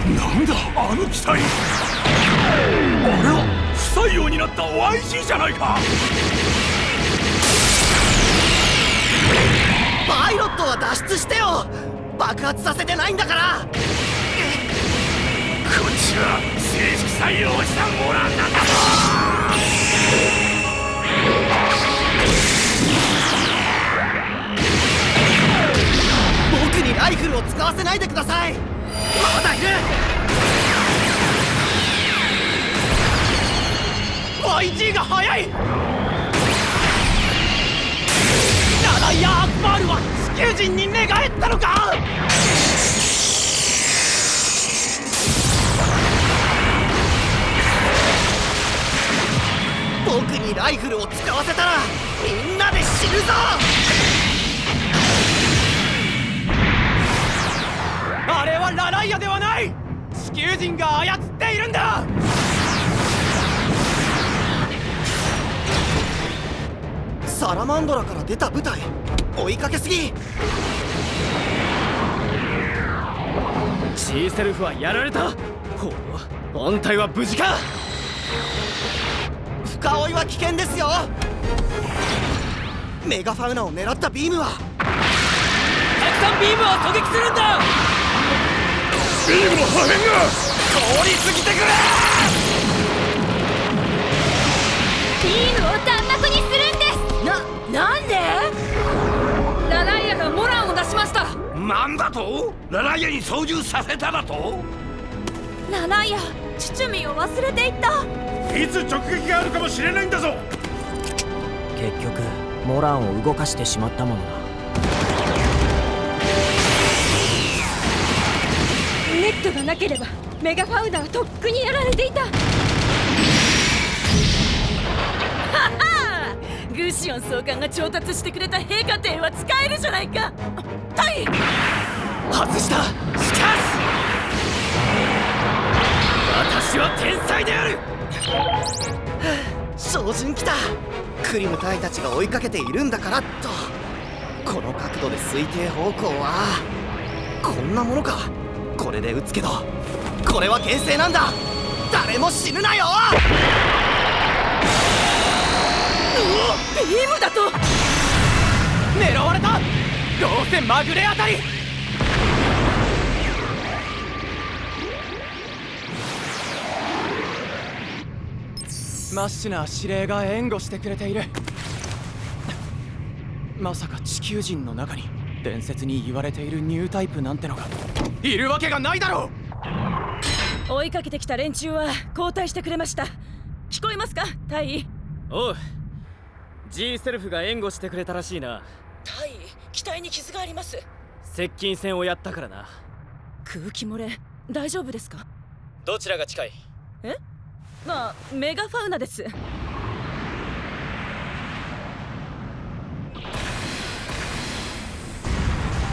なんだあの機体。あれは不採用になった YG じゃないか。パイロットは脱出してよ。爆発させてないんだから。こっちは正式採用したモランなんだぞ。僕にライフルを使わせないでください。まだいる。YG が速い。ラライア・アクバールは地球人に寝返ったのか。僕にライフルを使わせたらみんなで死ぬぞ。あれはラライアではない。地球人が操っているんだ。サラマンドラから出た部隊追いかけすぎ。シーセルフはやられた。ほう、本体は無事か。深追いは危険ですよ。メガファウナを狙ったビームはたくさんビームを狙撃するんだ。ビームの破片が通り過ぎてくれ。ビームを弾幕にするんです。なんで？ラライアがモランを出しました。なんだと？ラライアに操縦させただと？ラライア、チュチュミを忘れていった。いつ直撃があるかもしれないんだぞ。結局モランを動かしてしまったものだ。ネットがなければメガファウナはとっくにやられていた。ははー、グシオン総監が調達してくれた兵科艇は使えるじゃないか。タイ外した。しかし私は天才である。照準来た。クリム隊たちが追いかけているんだからっと。この角度で推定方向はこんなものか。これで撃つけどこれは牽制なんだ。誰も死ぬなよ。ビームだと。狙われた。どうせまぐれあたり。マッシュな司令が援護してくれている。まさか地球人の中に伝説に言われているニュータイプなんてのがいるわけがないだろう。追いかけてきた連中は交代してくれました。聞こえますか、タイ？おう、 G セルフが援護してくれたらしいな。タイ、機体に傷があります。接近戦をやったからな。空気漏れ大丈夫ですか？どちらが近い？え？まあメガファウナです。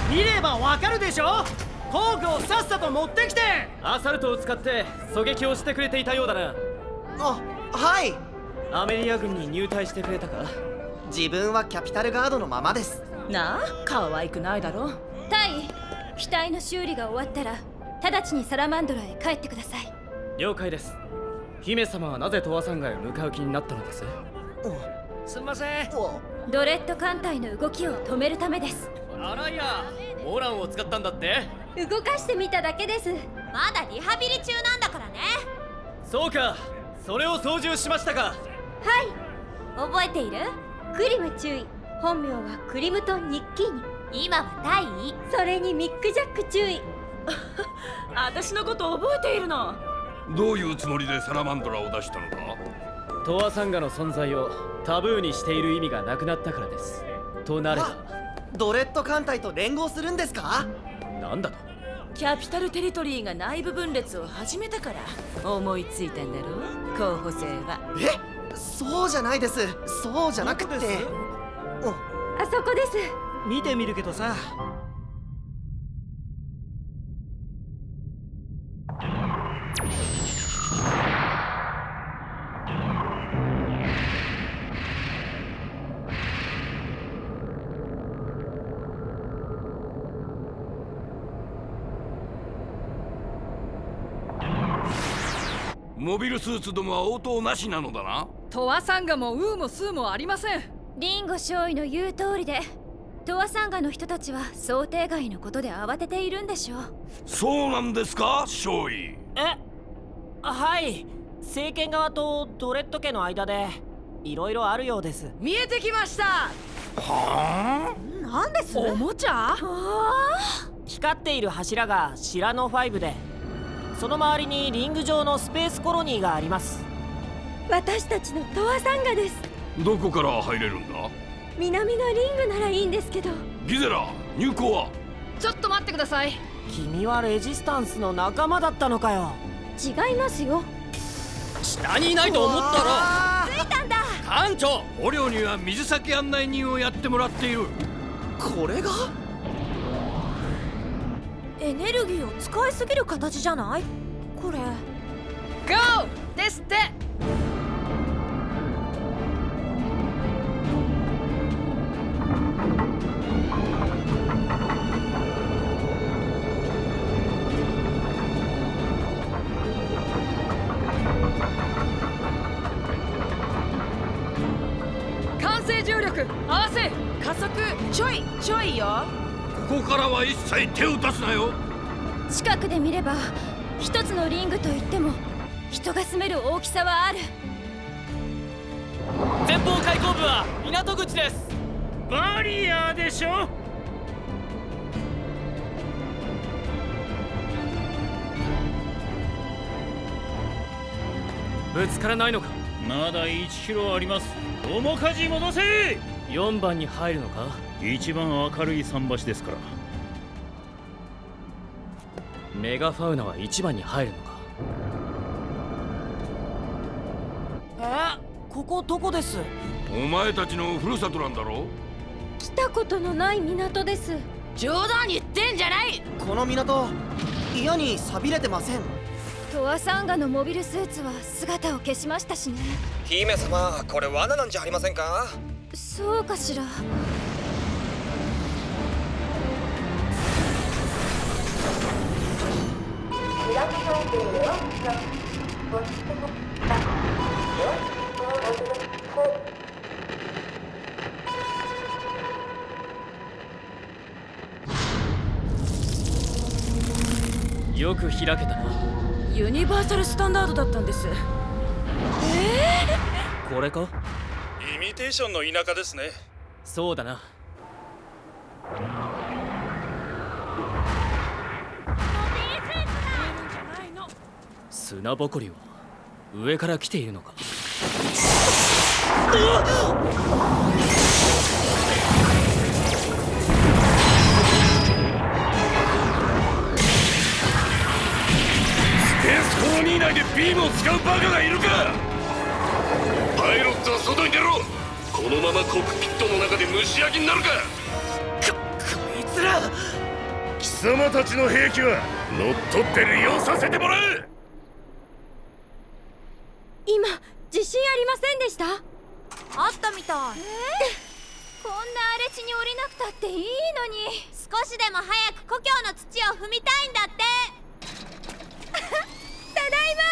見ればわかるでしょ。工具をさっさと持ってきて。アサルトを使って狙撃をしてくれていたようだな。あ、はい。アメリア軍に入隊してくれたか？自分はキャピタルガードのままです。なあ、可愛くないだろ。タイ、機体の修理が終わったら直ちにサラマンドラへ帰ってください。了解です。姫様はなぜトアサンガへ向かう気になったのです？すんません。ドレッド艦隊の動きを止めるためです。あらや、モランを使ったんだって？動かしてみただけです。まだリハビリ中なんだからね。そうか、それを操縦しましたか。はい、覚えている？クリム注意。本名はクリムトン・ニッキーニ。今は大尉。それにミック・ジャック注意。私のこと覚えているの？どういうつもりでサラマンドラを出したのだ？トアサンガの存在をタブーにしている意味がなくなったからです。となればドレッド艦隊と連合するんですか？なんだと？キャピタルテリトリーが内部分裂を始めたから思いついたんだろう、候補生は。そうじゃないです。そうじゃなくて。あそこです。見てみるけどさ。モビルスーツどもは応答なしなのだな。トアサンガもウーもスーもありません。リンゴ少尉の言う通りで、トアサンガの人たちは想定外のことで慌てているんでしょう。そうなんですか、少尉？はい、政権側とドレッド家の間でいろいろあるようです。見えてきました。はあ？なんです？おもちゃ？光っている柱がシラノ5で、その周りにリング状のスペースコロニーがあります。私たちのトアサンガです。どこから入れるんだ？南のリングならいいんですけど。ギゼラ、入港は？ちょっと待ってください。君はレジスタンスの仲間だったのかよ。違いますよ。下にいないと思ったら。着いたんだ。艦長、捕虜には水先案内人をやってもらっている。これが？エネルギーを使いすぎる形じゃない？これ。ゴーですって。完成重力合わせ。加速ちょいよ。ここからは一切手を出すなよ。近くで見れば一つのリングといっても人が住める大きさはある。前方開口部は港口です。バリアーでしょ。ぶつからないのか？まだ1キロあります。面舵戻せ。4番に入るのか？一番明るい桟橋ですから。メガファウナは1番に入るのか？ここどこです？お前たちのふるさとなんだろ？来たことのない港です。冗談言ってんじゃない。この港、嫌に錆びれてません。トアサンガのモビルスーツは姿を消しましたしね。姫様、これ罠なんじゃありませんか？そうかしら。よく開けたな。ユニバーサルスタンダードだったんです。これか？イミテーションの田舎ですね。そうだな。砂ぼこりは上から来ているのか？スペースコロニー内でビームを使うバカがいるか？パイロットは外に出ろ。このままコックピットの中で蒸し焼きになるか？こいつら。貴様たちの兵器は乗っ取って利用させてもらう。今地震ありませんでした？あったみたい。こんな荒れ地に降りなくたっていいのに。少しでも早く故郷の土を踏みたいんだってただいま。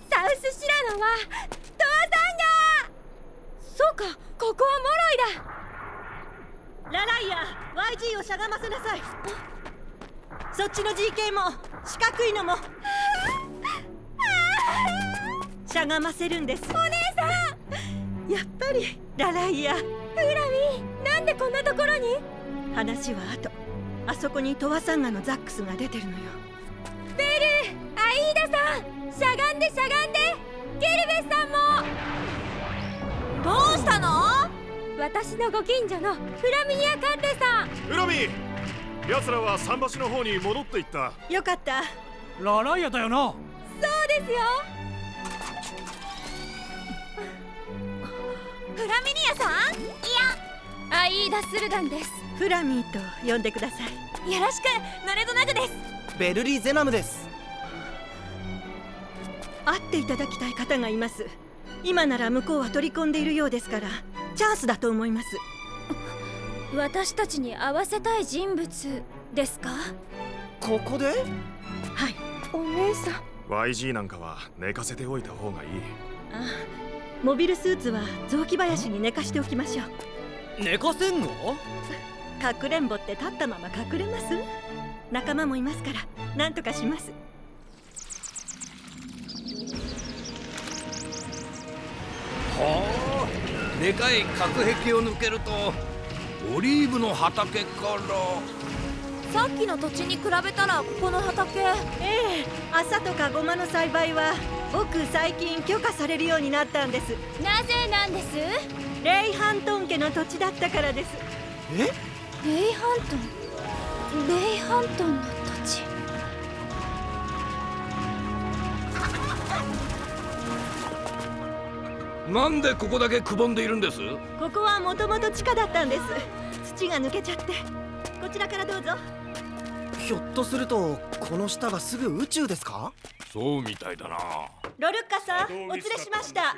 サウスシラノは父さんが。そうか、ここはモロイだ。ラライア、YG をしゃがませなさい。そっちの GK も四角いのもしゃがませるんです。お姉さん、やっぱりラライア。フラミ、なんでこんなところに。話は後。あそこにトワサンガのザックスが出てるのよ。ベル、アイーダさん、しゃがんでしゃがんで。ゲルベスさんも。どうしたの？私のご近所のフラミニア艦隊さん。フラミ、奴らは桟橋の方に戻っていった。よかった。ラライアだよな。そうですよ。フラミニアさん？いや、アイーダ・スルダンです。フラミーと呼んでください。よろしく、ノレドナグです。ベルリー・ゼナムです。会っていただきたい方がいます。今なら向こうは取り込んでいるようですからチャンスだと思います。私たちに会わせたい人物ですか？ここで？はい。お姉さん。 YG なんかは寝かせておいた方がいい。ああ、モビルスーツは雑木林に寝かしておきましょう。寝かせんの？かくれんぼって立ったまま隠れます？仲間もいますから何とかします。はあ、でかい隔壁を抜けるとオリーブの畑から。さっきの土地に比べたらここの畑。ええ、麻とかごまの栽培はごく最近許可されるようになったんです。なぜなんです？レイハントン家の土地だったからです。え？レイハントン？レイハントンの土地。なんでここだけくぼんでいるんです？ここはもともと地下だったんです。土が抜けちゃって。こちらからどうぞ。ひょっとするとこの下がすぐ宇宙ですか？そうみたいだな。ロルッカさん、お連れしました。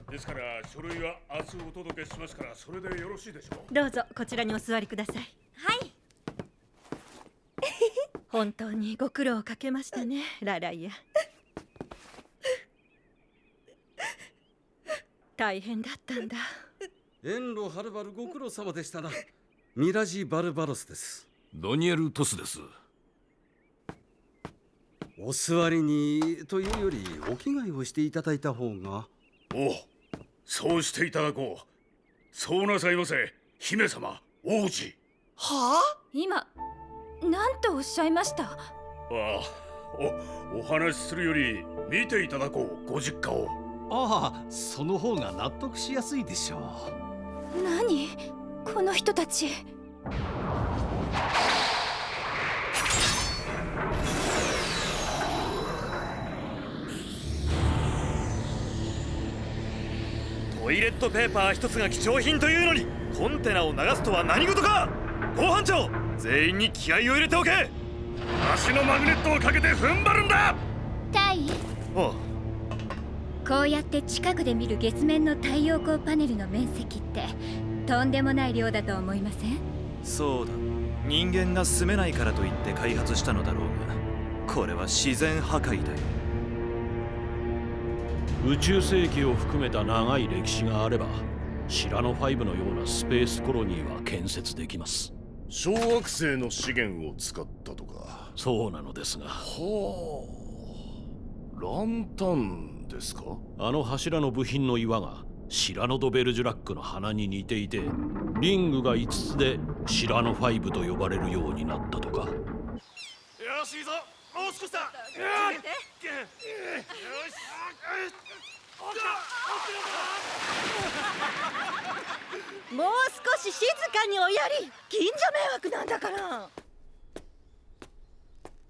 ですから書類は明日お届けしますから、それでよろしいでしょう。どうぞこちらにお座りください。はい。本当にご苦労をかけましたね、ラライア。大変だったんだ。遠路はるばるご苦労様でしたな。ミラジ・バルバロスです。ドニエル・トスです。お座りにというよりお着替えをしていただいた方が。おう、そうしていただこう。そうなさいませ、姫様、王子。はあ？今何とおっしゃいました？ああ、お話しするより見ていただこう、ご実家を。ああ、その方が納得しやすいでしょう。何？この人たち。トイレットペーパー一つが貴重品というのにコンテナを流すとは何事か。ご班長、全員に気合を入れておけ。足のマグネットをかけて踏ん張るんだ。タイ。おう。こうやって近くで見る月面の太陽光パネルの面積ってとんでもない量だと思いません？そうだ、人間が住めないからといって開発したのだろうが、これは自然破壊だよ。宇宙世紀を含めた長い歴史があればシラノ5のようなスペースコロニーは建設できます。小惑星の資源を使ったとか。そうなのですが。はあ、ランタンですか？あの柱の部品の岩がシラノ・ド・ベルジュラックの鼻に似ていて、リングが5つでシラノ5と呼ばれるようになったとか。よし、いいぞ、もう少しだ。よし、もう少し静かにおやり。近所迷惑なんだから。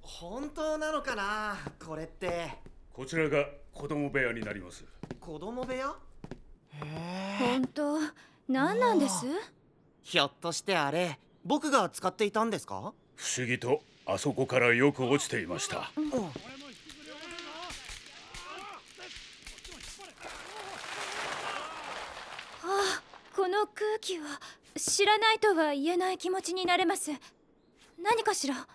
本当なのかな、これって。こちらが子供部屋になります。子供部屋？本当、何なんです？ひょっとしてあれ、僕が使っていたんですか？不思議とあそこからよく落ちていました。このの空気は知らないとは言えない気持ちになれます。何かしら。あっ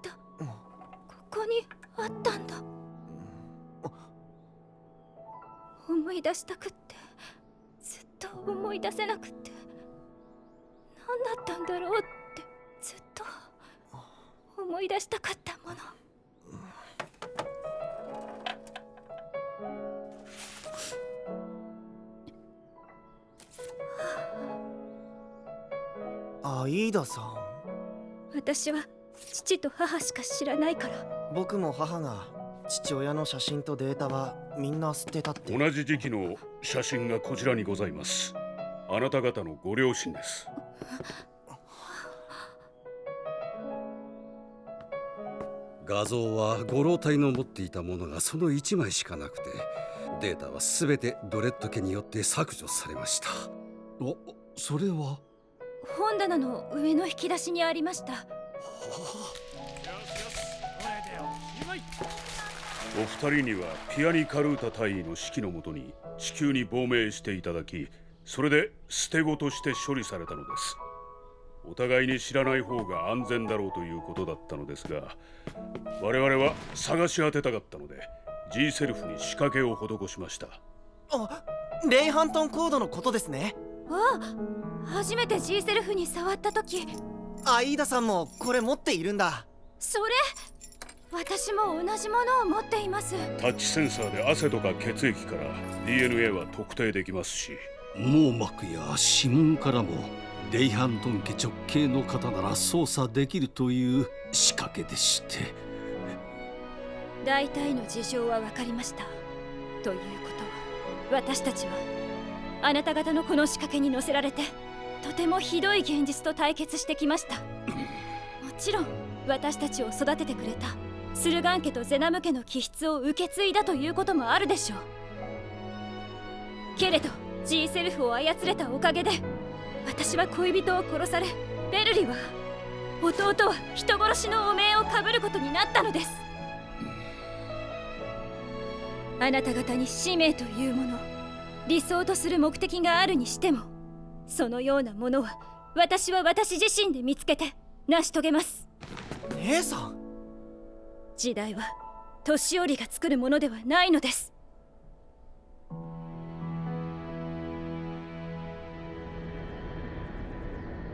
た。ここにあったんだ。思い出したくってずっと思い出せなくって何だったんだろうってずっと思い出したかったもの。アイーダさん。私は父と母しか知らないから。僕も母が父親の写真とデータはみんな捨てたって。同じ時期の写真がこちらにございます。あなた方のご両親です。画像はご老体の持っていたものがその1枚しかなくて、データは全てドレッド家によって削除されました。お、それは本棚の上の引き出しにありました。お二人にはピアニ・カルータ大尉の指揮のもとに至急に亡命していただき、それで捨て子として処理されたのです。お互いに知らない方が安全だろうということだったのですが、我々は探し当てたかったので G セルフに仕掛けを施しました。あ、レイハントンコードのことですね。あ、初めて G セルフに触った時、アイーダさんもこれ持っているんだ。それ私も同じものを持っています。タッチセンサーで汗とか血液から DNA は特定できますし、網膜や指紋からもレイハントン家直系の方なら操作できるという仕掛けでして。大体の事情は分かりました。ということは私たちはあなた方のこの仕掛けに乗せられてとてもひどい現実と対決してきました。もちろん私たちを育ててくれたスルガン家とゼナム家の気質を受け継いだということもあるでしょう。けれど G セルフを操れたおかげで私は恋人を殺され、ベルリは弟は人殺しの汚名をかぶることになったのです。あなた方に使命というもの、理想とする目的があるにしても、そのようなものは私は私自身で見つけて成し遂げます。姉さん、時代は年寄りが作るものではないのです。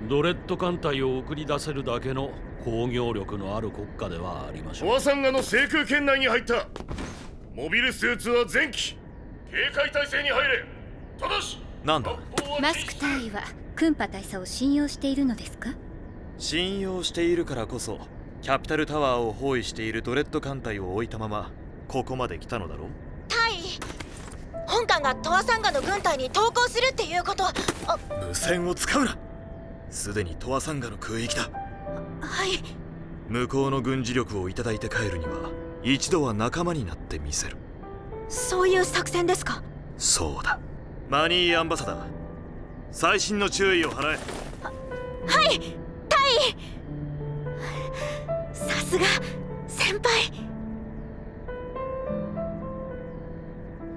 ドレッド艦隊を送り出せるだけの工業力のある国家ではありましょう。トアサンガの制空圏内に入った。モビルスーツは全機警戒態勢に入れ。ただし、なんだマスク大尉はクンパ大佐を信用しているのですか？信用しているからこそキャピタルタワーを包囲しているドレッド艦隊を置いたままここまで来たのだろう。大尉、本艦がトアサンガの軍隊に投降するっていうこと。無線を使うな。すでにトアサンガの空域だ。はい。向こうの軍事力をいただいて帰るには一度は仲間になってみせる。そういう作戦ですか？そうだ。マニーアンバサダー、細心の注意を払え。はい、大尉。さすが先輩。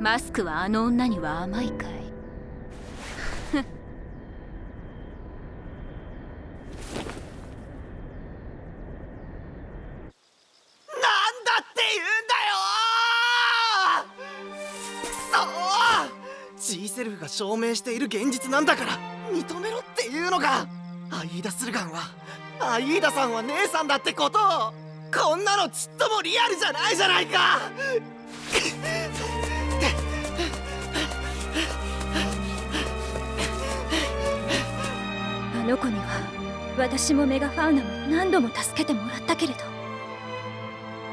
マスクはあの女には甘いかい？G セルフが証明している現実なんだから認めろっていうのか。アイーダ・スルガンはアイーダさんは姉さんだってことを。こんなのちっともリアルじゃないじゃないか。あの子には私もメガファウナも何度も助けてもらったけれど、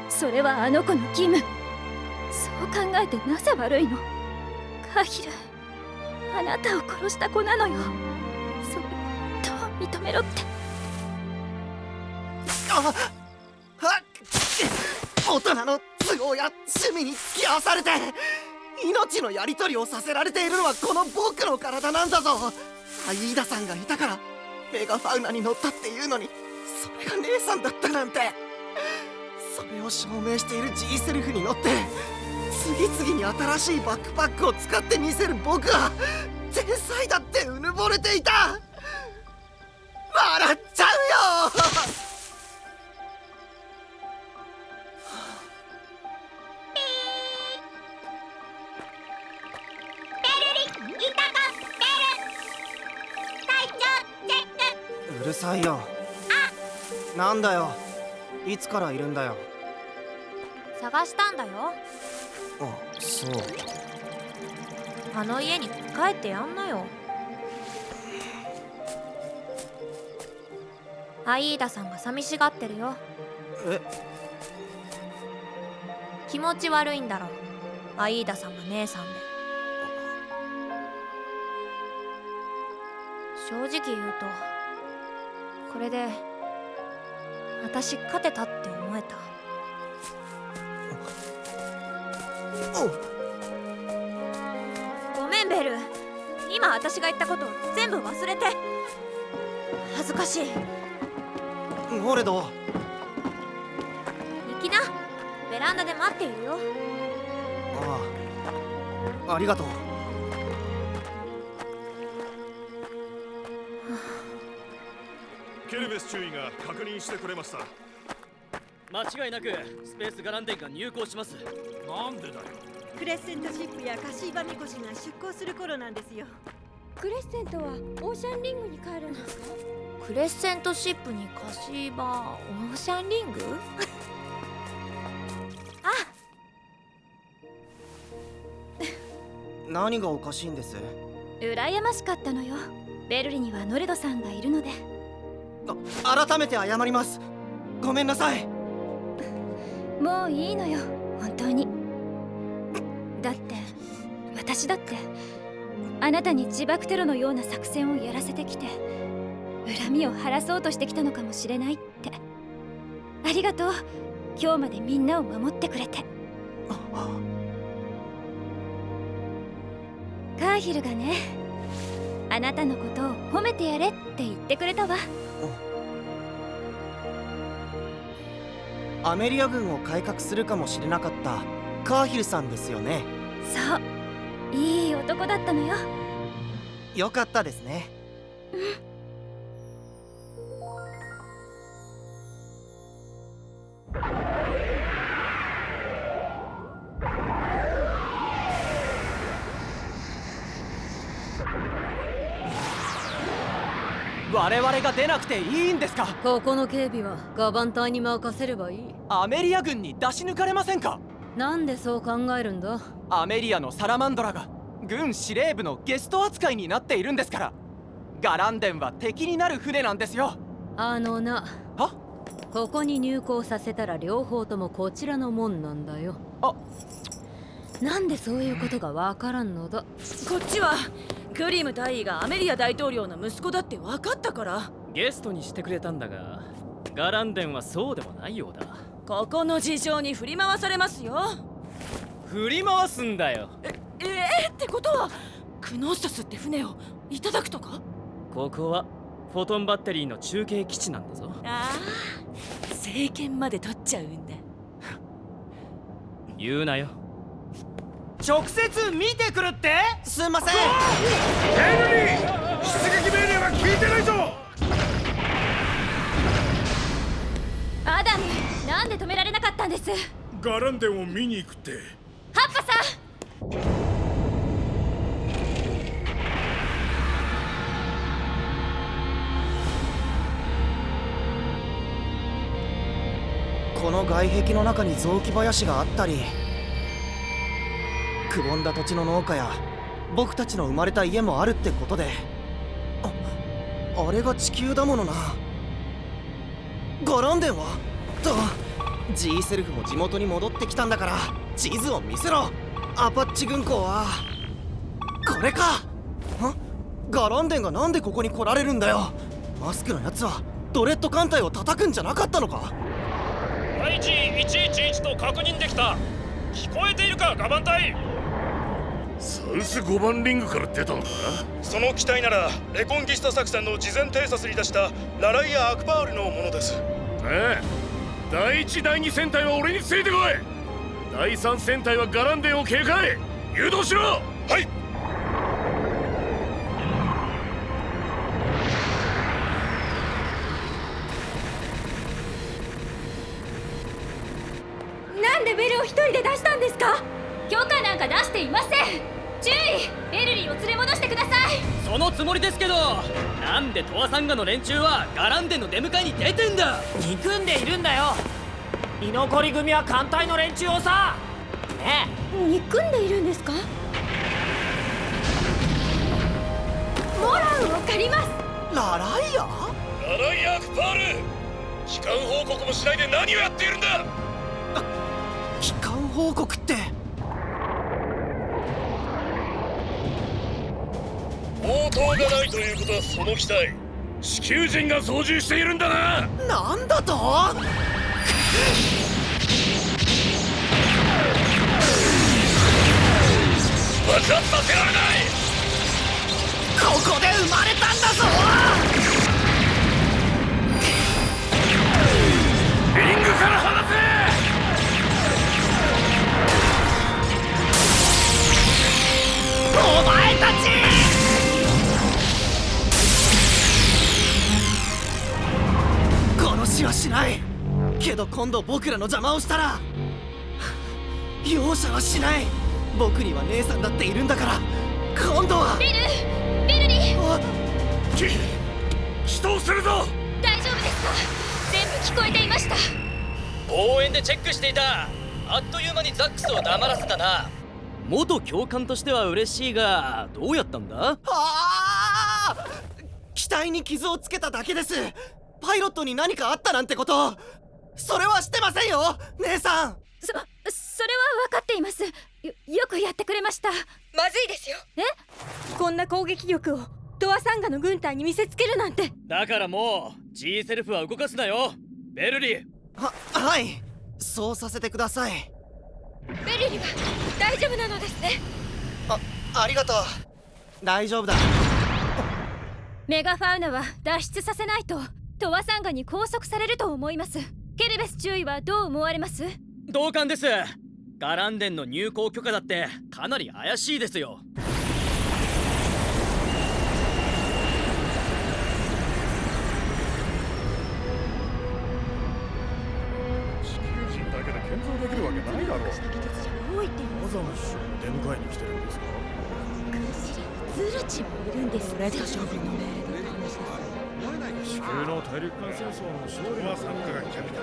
それはあの子の義務。そう考えてなぜ悪いの？カヒル、あなたを殺した子なのよ。それをどう認めろって。大人の都合や趣味に付き合わされて命のやり取りをさせられているのはこの僕の体なんだぞ。アイーダさんがいたからメガファウナに乗ったっていうのに、それが姉さんだったなんて。それを証明している G セルフに乗って次々に新しいバックパックを使ってみせる僕は天才だってうぬぼれていた。笑っちゃうよ。うるさいよ。なんだよ、いつからいるんだよ。探したんだよ。あ、そう。あの家に帰ってやんなよ。アイーダさんが寂しがってるよ。え？気持ち悪いんだろ、アイーダさんが姉さんで。正直言うとこれで私勝てたって思えた。ごめんベル、今私が言ったこと全部忘れて。恥ずかしい。モレド、行きな、ベランダで待っているよ。ありがとう。ケルベス中尉が確認してくれました。間違いなくスペースガランデンが入港します。なんでだよ。クレッセントシップやカシーバミコシが出港する頃なんですよ。クレッセントはオーシャンリングに帰るんですか？クレッセントシップにカシーバー、オーシャンリング何がおかしいんです？羨ましかったのよ。ベルリにはノレドさんがいるので。改めて謝ります。ごめんなさい。もういいのよ、本当に。だって私だってあなたに自爆テロのような作戦をやらせてきて恨みを晴らそうとしてきたのかもしれないって。ありがとう、今日までみんなを守ってくれて。カーヒルがね、あなたのことを褒めてやれって言ってくれたわ。アメリア軍を改革するかもしれなかったカーヒルさんですよね。そう、いい男だったのよ。よかったですね。我々が出なくていいんですか？ここの警備はガバン隊に任せればいい。アメリア軍に出し抜かれませんか？なんでそう考えるんだ？アメリアのサラマンドラが軍司令部のゲスト扱いになっているんですから。ガランデンは敵になる船なんですよ。は？ここに入港させたら両方ともこちらのもんなんだよ。なんでそういうことがわからんのだ。こっちはクリム大尉がアメリア大統領の息子だって分かったから。ゲストにしてくれたんだが、ガランデンはそうでもないようだ。ここの事情に振り回されますよ。振り回すんだよ。ってことはクノッサスって船をいただくとか？ここはフォトンバッテリーの中継基地なんだぞ。ああ、政権まで取っちゃうんだ。言うなよ。直接見てくるって？すんません。ヘンリー、出撃命令は聞いてないぞ。アダム、なんで止められなかったんです？ガランデンを見に行くって。ハッパさん。この外壁の中に雑木林があったり、くぼんだ土地の農家や僕たちの生まれた家もあるってことで、あれが地球だものな。ガランデンはと G セルフも地元に戻ってきたんだから地図を見せろ。アパッチ軍港はこれか。ガランデンがなんでここに来られるんだよ。マスクのやつはドレッド艦隊を叩くんじゃなかったのか？配置111と確認できた。聞こえているか、ガバン隊？さハウス5番リングから出たのか？その機体ならレコンギスタ作戦の事前偵察に出したラライア・アクバールのものです。ええ、第1第2戦隊は俺についてこい。第3戦隊はガランデンを警戒、誘導しろ。はい。なんでベルを一人で出したんですか？許可なんか出していません。注意、ベルリーを連れ戻してください。そのつもりですけど、なんでトアサンガの連中はガランデンの出迎えに出てんだ。憎んでいるんだよ。居残り組は艦隊の連中をさ。ねえ、憎んでいるんですか？モランを借ります。ラライア？ラライア・アクパール、帰還報告もしないで何をやっているんだ。帰還報告って応答がないということはその機体地球人が操縦しているんだな。なんだと？爆発させられない。ここで生まれたんだぞ。リングから離せ。お前たち！殺しはしないけど、今度僕らの邪魔をしたら容赦はしない。僕には姉さんだっているんだから、今度は。ベルリー。死闘するぞ。大丈夫ですか？全部聞こえていました。応援でチェックしていた。あっという間にザックスを黙らせたな。元教官としては嬉しいが、どうやったんだ？機体に傷をつけただけです。パイロットに何かあったなんてこと、それはしてませんよ、姉さん。それは分かっています。よくやってくれました。まずいですよ。こんな攻撃力をトアサンガの軍隊に見せつけるなんて。だからもう G セルフは動かすなよ、ベルリー。はい、そうさせてください。ベルリーは大丈夫なのですね。ありがとう。大丈夫だ。メガファウナは脱出させないとトアサンガに拘束されると思います。ケルベス中尉はどう思われます？同感です。ガランデンの入港許可だってかなり怪しいですよ。地球人だけで建造できるわけないだろう。多いってマザム氏を出迎えに来てるんですか？ズルチもいるんです。レッド将軍の命令で地球の大陸間戦争の勝利は参加がキャピタ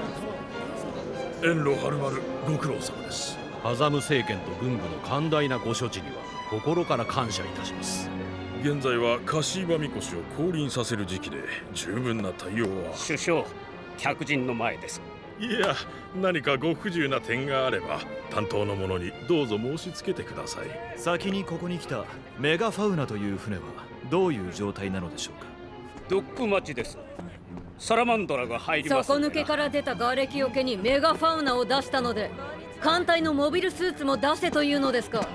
ル。遠路はるばるご苦労様です。ハザム政権と軍部の寛大なご処置には心から感謝いたします。現在はカシーバミコ氏を降臨させる時期で、十分な対応は。首相、客人の前です。いや、何かご不自由な点があれば担当の者にどうぞ申し付けてください。先にここに来たメガファウナという船はどういう状態なのでしょうか？ドック待ちです。サラマンドラが入ります。底抜けから出た瓦礫よけにメガファウナを出したので、艦隊のモビルスーツも出せというのですか？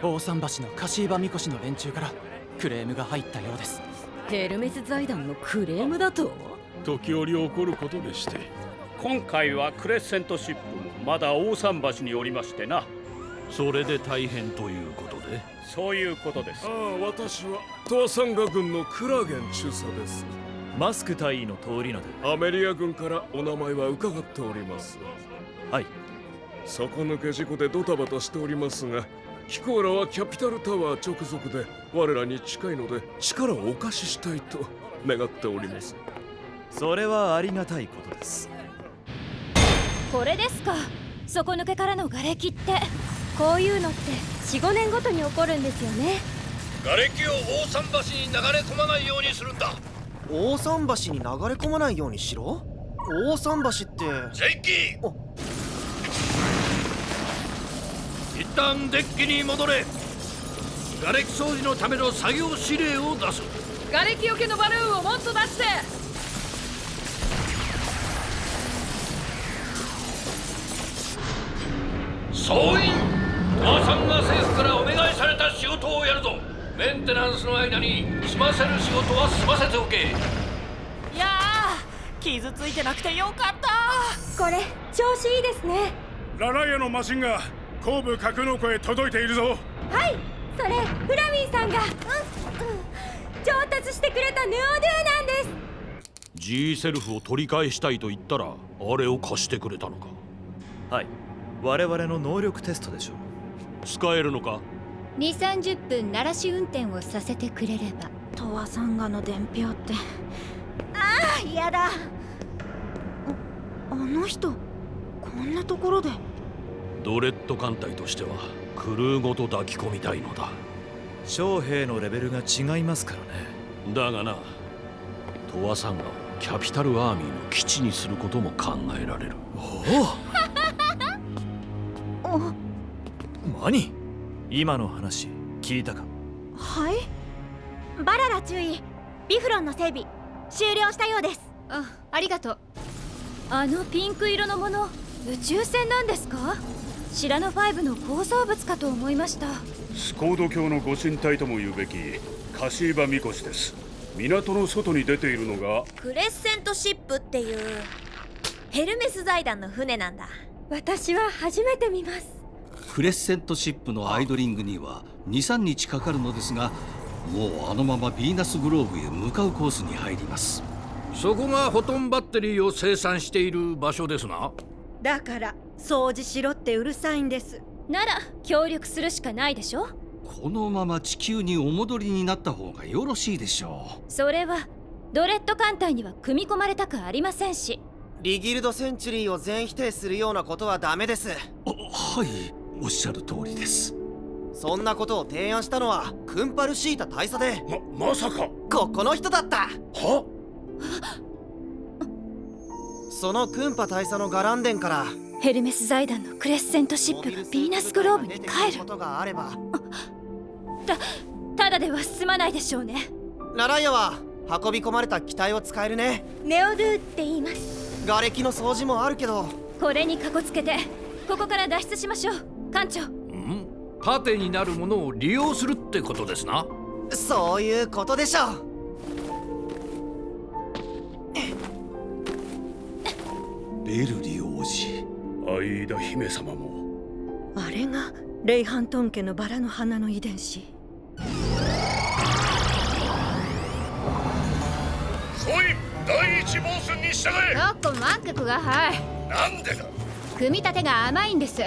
大桟橋のカシーバミコシの連中からクレームが入ったようです。ヘルメス財団のクレームだと？時折起こることでして。今回はクレッセントシップもまだ大桟橋におりましてな。それで大変ということで？そういうことです。私はトアサンガ軍のクラゲン中佐です。マスク大尉の通り名で。アメリア軍からお名前は伺っております。はい。底抜け事故でドタバタしておりますが、キコーラはキャピタルタワー直属で我らに近いので力をお貸ししたいと願っております。それはありがたいことです。これですか？底抜けからの瓦礫って。こういうのって 4,5 年ごとに起こるんですよね。瓦礫を大桟橋に流れ込まないようにするんだ。大桟橋に流れ込まないようにしろ？大桟橋ってジェイキー、一旦デッキに戻れ。瓦礫掃除のための作業指令を出す。瓦礫よけのバルーンをもっと出して。総員、トアサンガ政府からお願いされた仕事をやるぞ。メンテナンスの間に済ませる仕事は済ませておけ。いやー、傷ついてなくてよかった。これ調子いいですね。ラライアのマシンが後部格納庫へ届いているぞ。はい、それフラミンさんが、調達してくれたヌオドゥなんです。 G セルフを取り返したいと言ったらあれを貸してくれたのか。はい、我々の能力テストでしょう。使えるのか。2、30分鳴らし運転をさせてくれれば。トワサンガの伝票って。ああ、やだ。あの人こんなところで。ドレッド艦隊としてはクルーごと抱き込みたいのだ。将兵のレベルが違いますからね。だがな、トワサンガをキャピタルアーミーの基地にすることも考えられる。おお。何？今の話聞いたか？はい。バララ注意。ビフロンの整備終了したようです。ありがとう。あのピンク色のもの、宇宙船なんですか？シラノ5の構造物かと思いました。スコード卿のご神体とも言うべきカシーバミコシです。港の外に出ているのがクレッセントシップっていうヘルメス財団の船なんだ。私は初めて見ます。クレッセントシップのアイドリングには 2,3 日かかるのですが、もうあのままヴィーナスグローブへ向かうコースに入ります。そこがフォトンバッテリーを生産している場所ですな。だから掃除しろってうるさいんです。なら協力するしかないでしょ。このまま地球にお戻りになった方がよろしいでしょう。それはドレッド艦隊には組み込まれたくありませんし。リギルドセンチュリーを全否定するようなことはダメです。はい、おっしゃる通りです。そんなことを提案したのはクンパルシータ大佐で、まさかここの人だった。は？そのクンパ大佐のガランデンからヘルメス財団のクレッセントシップがヴィーナスグローブに帰ることがあれば、ただでは済まないでしょうね。ラライアは運び込まれた機体を使えるね。ネオドゥって言います。瓦礫の掃除もあるけど、これにかこつけてここから脱出しましょう。艦長。盾になるものを利用するってことですな。そういうことでしょう。ベルリ王子、アイーダ姫様も。あれがレイハントン家のバラの花の遺伝子。総員第一防寸に従え。ちょっと待ってください。なんでだ。組み立てが甘いんです。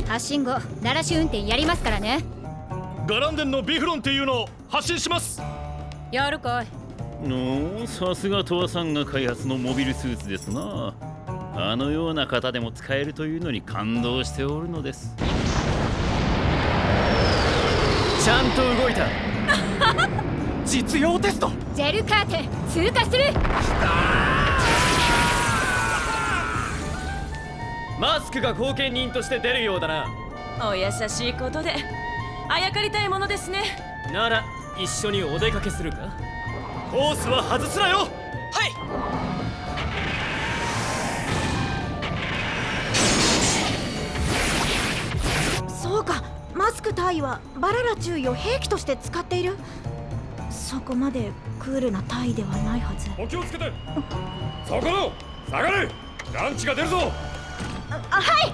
発進後鳴らし運転やりますからね。ガランデンのビフロンっていうのを発進します。やるかい。さすがトワさんが開発のモビルスーツですな。あのような方でも使えるというのに感動しておるのです。ちゃんと動いた。実用テスト。ジェルカーテン通過する。マスクが後見人として出るようだな。お優しいことであやかりたいものですね。なら一緒にお出かけするか。コースは外すなよ。はい。そうか、マスク大尉はバララ注意を兵器として使っている。そこまでクールな大尉ではないはず。お気をつけて。そこの下がれ。ランチが出るぞ。はい。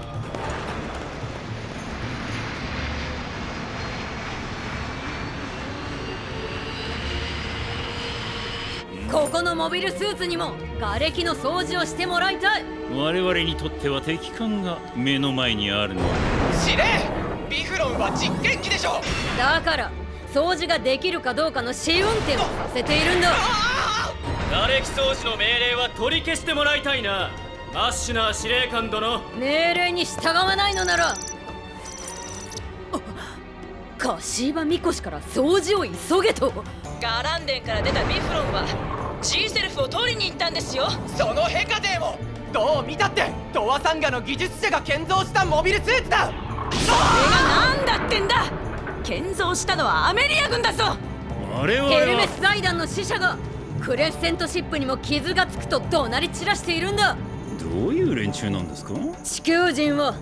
ここのモビルスーツにも瓦礫の掃除をしてもらいたい。我々にとっては敵艦が目の前にあるの。司令、ビフロンは実験機でしょ。だから掃除ができるかどうかの試運転をさせているんだ。瓦礫掃除の命令は取り消してもらいたいな、マッシュナー司令官殿。命令に従わないのならカシーバミコシから掃除を急げと。ガランデンから出たビフロンは G セルフを取りに行ったんですよ。そのヘカデーもどう見たってトワサンガの技術者が建造したモビルスーツだ。それがなんだってんだ。建造したのはアメリア軍だぞ。我々はヘルメス財団の使者がクレッセントシップにも傷がつくと怒鳴り散らしているんだ。どういう連中なんですか？地球人は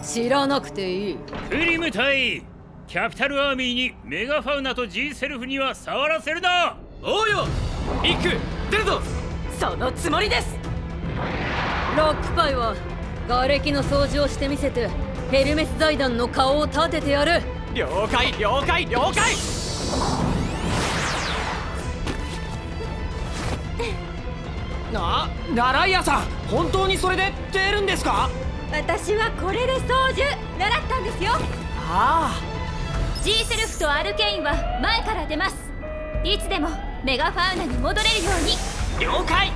知らなくていい。クリム隊、キャピタルアーミーにメガファウナと G セルフには触らせるな。おうよミック、出るぞ。そのつもりです。ロックパイは瓦礫の掃除をしてみせてヘルメス財団の顔を立ててやる。了解了解了解。ラライアさん、本当にそれで出るんですか？私はこれで操縦習ったんですよ。ああ、 G セルフとアルケインは前から出ます。いつでもメガファウナに戻れるように。了解。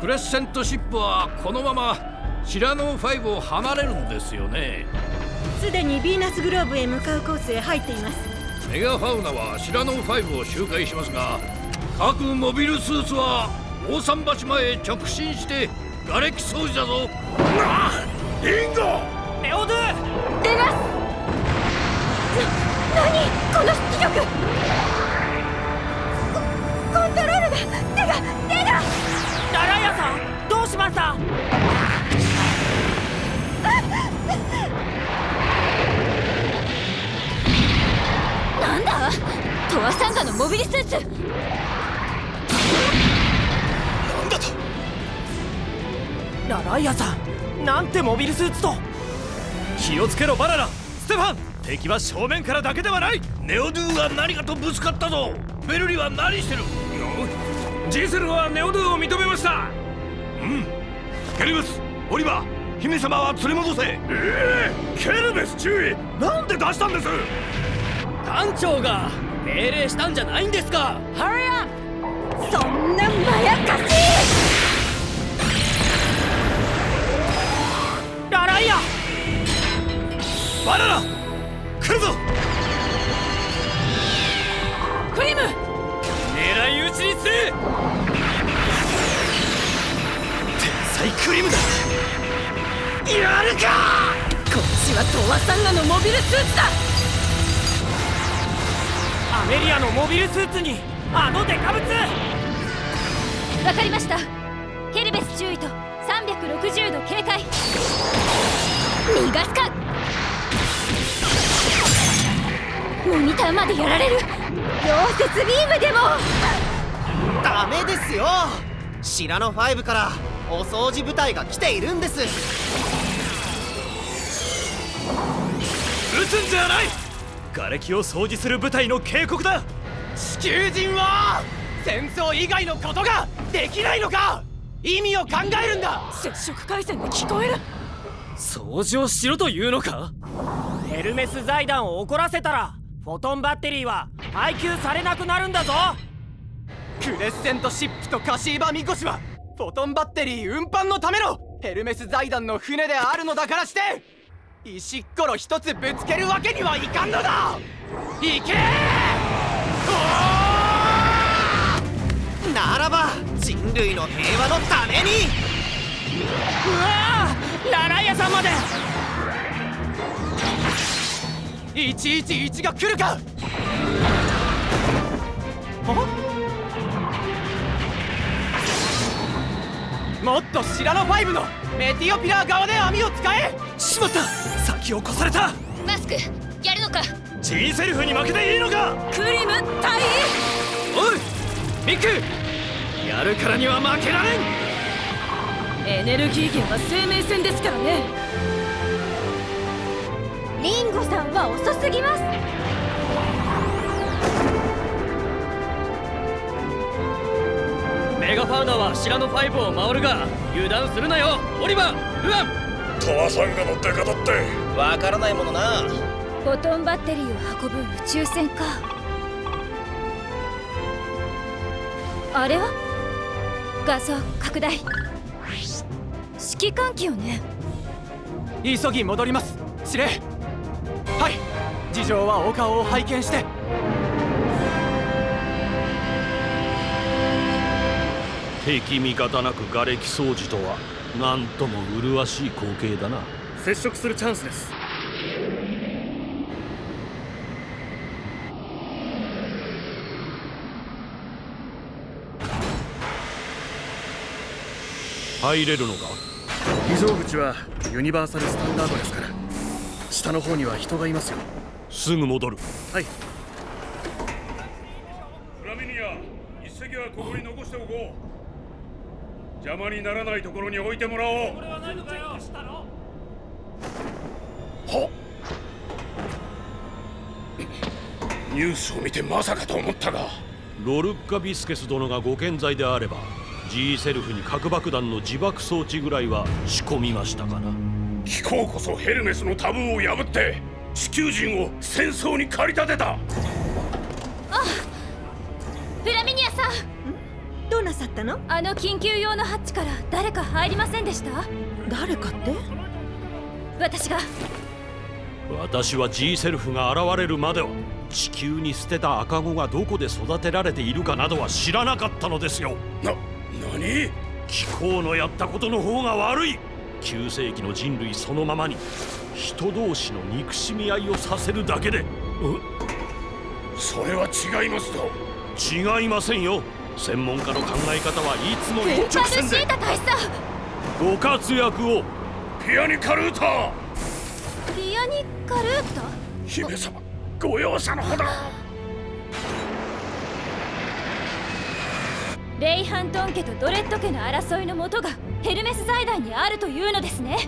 クレッセントシップはこのままシラノ5を離れるんですよね。すでにヴィーナスグローブへ向かうコースへ入っています。メガファウナはシラノ5を周回しますが、各モビルスーツは大桟橋前へ直進して瓦礫掃除だぞ。リンゴ、レオドゥ、出ます。何この出力。コントロールが手が。ラライアさん、どうしました？なんだトアサンガのモビルスーツ。なんだと。ラライアさん、なんてモビルスーツと。気をつけろバナナ、ステファン。敵は正面からだけではない。ネオドゥは何かとぶつかったぞ。ベルリは何してる？ G セルフはネオドゥを認めました。ケルベス、オリバー、姫様は連れ戻せ。ケルベス注意、なんで出したんです？艦長が命令したんじゃないんですか。ハリアそんなまやかし。ラライア、バナナ来るぞ。クリム、狙い撃ちにする。天才クリムだ。やるか。こっちはトアサンガのモビルスーツだ。アメリアのモビルスーツにあのデカブツ。わかりました。ケルベス注意と360度警戒。逃がすか。モニターまでやられる。溶接ビームでも。ダメですよ。シラノ5からお掃除部隊が来ているんです。撃つんじゃない。瓦礫を掃除する部隊の警告だ。地球人は戦争以外のことができないのか。意味を考えるんだ。接触回線で聞こえる。掃除をしろというのか。ヘルメス財団を怒らせたらフォトンバッテリーは配給されなくなるんだぞ。クレッセントシップとカシーバミコシはフォトンバッテリー運搬のためのヘルメス財団の船であるのだからして、石っころ一つぶつけるわけにはいかんのだ。行けならば人類の平和のために。うわー、ラライアさんまで。111が来るか。もっとシラノ5のメティオピラー側で網を使え。しまった、先を越された。マスクやるのか。 G セルフに負けていいのか。クリム隊員。おいミック、やるからには負けられん。エネルギー源は生命線ですからね。リンゴさんは遅すぎます。メガファウナはシラノ5を回るが油断するなよ。オリバー、ルアン。トアサンガのデカだってわからないものな。フォトンバッテリーを運ぶ宇宙船か。あれは画像拡大。指揮官機よね。急ぎ戻ります司令。はい、事情はお顔を拝見して。敵味方なく瓦礫掃除とはなんとも麗しい光景だな。接触するチャンスです。入れるのか。非常口はユニバーサルスタンダードですから、下の方には人がいますよ。すぐ戻る。はい。フラミニア、一隻はここに残しておこう。邪魔にならないところに置いてもらおう。これは何かよ。はっ。ニュースを見てまさかと思ったが、ロルッカ・ビスケス殿がご健在であれば G セルフに核爆弾の自爆装置ぐらいは仕込みましたかな。機構こそヘルメスのタブーを破って地球人を戦争に駆り立てた。フラミニアさん、どうなさったの？あの緊急用のハッチから誰か入りませんでした？誰かって？私は G セルフが現れるまでは地球に捨てた赤子がどこで育てられているかなどは知らなかったのですよ。何？機構のやったことの方が悪い。9世紀の人類そのままに人同士の憎しみ合いをさせるだけで。それは違いますと。違いませんよ。専門家の考え方はいつも一直線で。ご活躍を。ピアニカルータ。ピアニカルータ？姫様、ご容赦のほど。レイハントン家とドレッド家の争いの元がヘルメス財団にあるというのですね。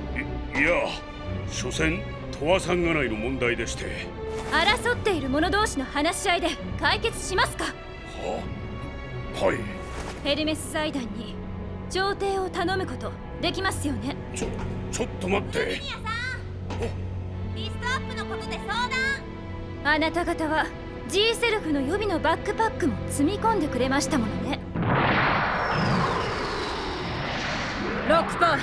いや、所詮トワさんがないの問題でして。争っている者同士の話し合いで解決しますか？はい。ヘルメス財団に調停を頼むことできますよね？ちょっと待って。リストアップのことで相談。あなた方は G セルフの予備のバックパックも積み込んでくれましたものね。ロックパイ、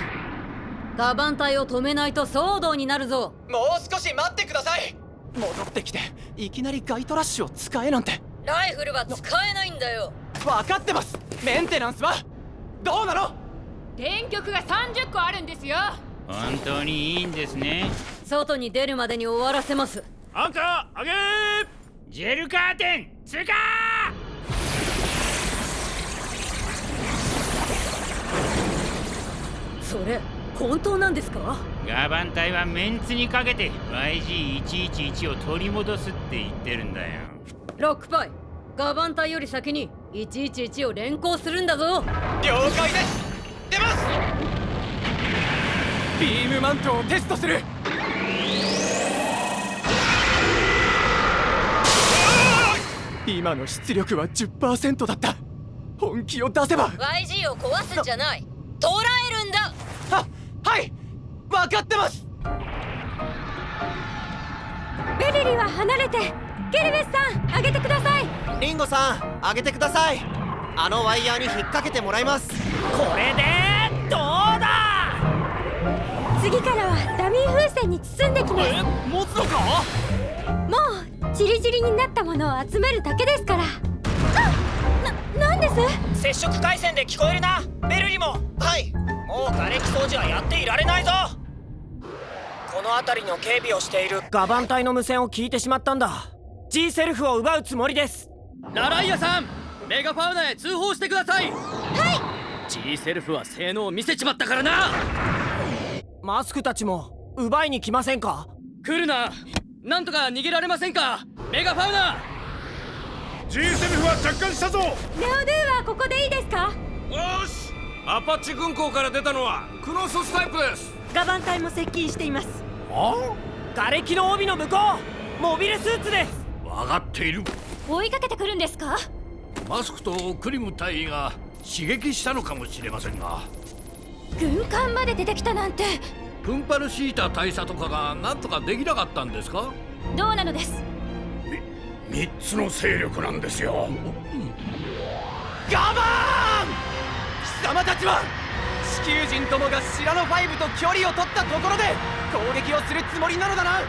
ガバン隊を止めないと騒動になるぞ。もう少し待ってください。戻ってきていきなりガイトラッシュを使えなんて。ライフルは使えないんだよ。分かってます。メンテナンスはどうなの？電極が30個あるんですよ。本当にいいんですね。外に出るまでに終わらせます。アンカー上げー。ジェルカーテン通過。それ本当なんですか？ガバン隊はメンツにかけて YG111 を取り戻すって言ってるんだよ。ロックパイ、ガバン隊より先に111を連行するんだぞ。了解です。出ます。ビームマントをテストする。今の出力は 10% だった。本気を出せば YG を壊すんじゃない、捉えるんだ。はい、分かってます。ベルリは離れて。ケルベスさん、上げてください。リンゴさん、上げてください。あのワイヤーに引っ掛けてもらいます。これでどうだ？次からはダミー風船に包んできます。持つのか？もうチリチリになったものを集めるだけですから。なんです？接触回線で聞こえるな。ベルリも。はい。もう瓦礫掃除はやっていられないぞ。この辺りの警備をしているガバン隊の無線を聞いてしまったんだ。 G セルフを奪うつもりです。ラライアさん、メガファウナへ通報してください。はい。 G セルフは性能を見せちまったからな。マスクたちも奪いに来ませんか？来るな。なんとか逃げられませんか、メガファウナ。 G セルフは着艦したぞ。ネオドゥはここでいいですか？よし、アパッチ軍港から出たのはクノススタイプです。ガバン隊も接近しています。瓦礫の帯の向こう、モビルスーツです。分かっている。追いかけてくるんですか？マスクとクリム隊員が刺激したのかもしれませんが。軍艦まで出てきたなんて。プンパルシータ大佐とかがなんとかできなかったんですか？どうなのです？3つの勢力なんですよ。ガバーン！貴様たちは地球人どもがシラノ5と距離を取ったところで攻撃をするつもりなのだな。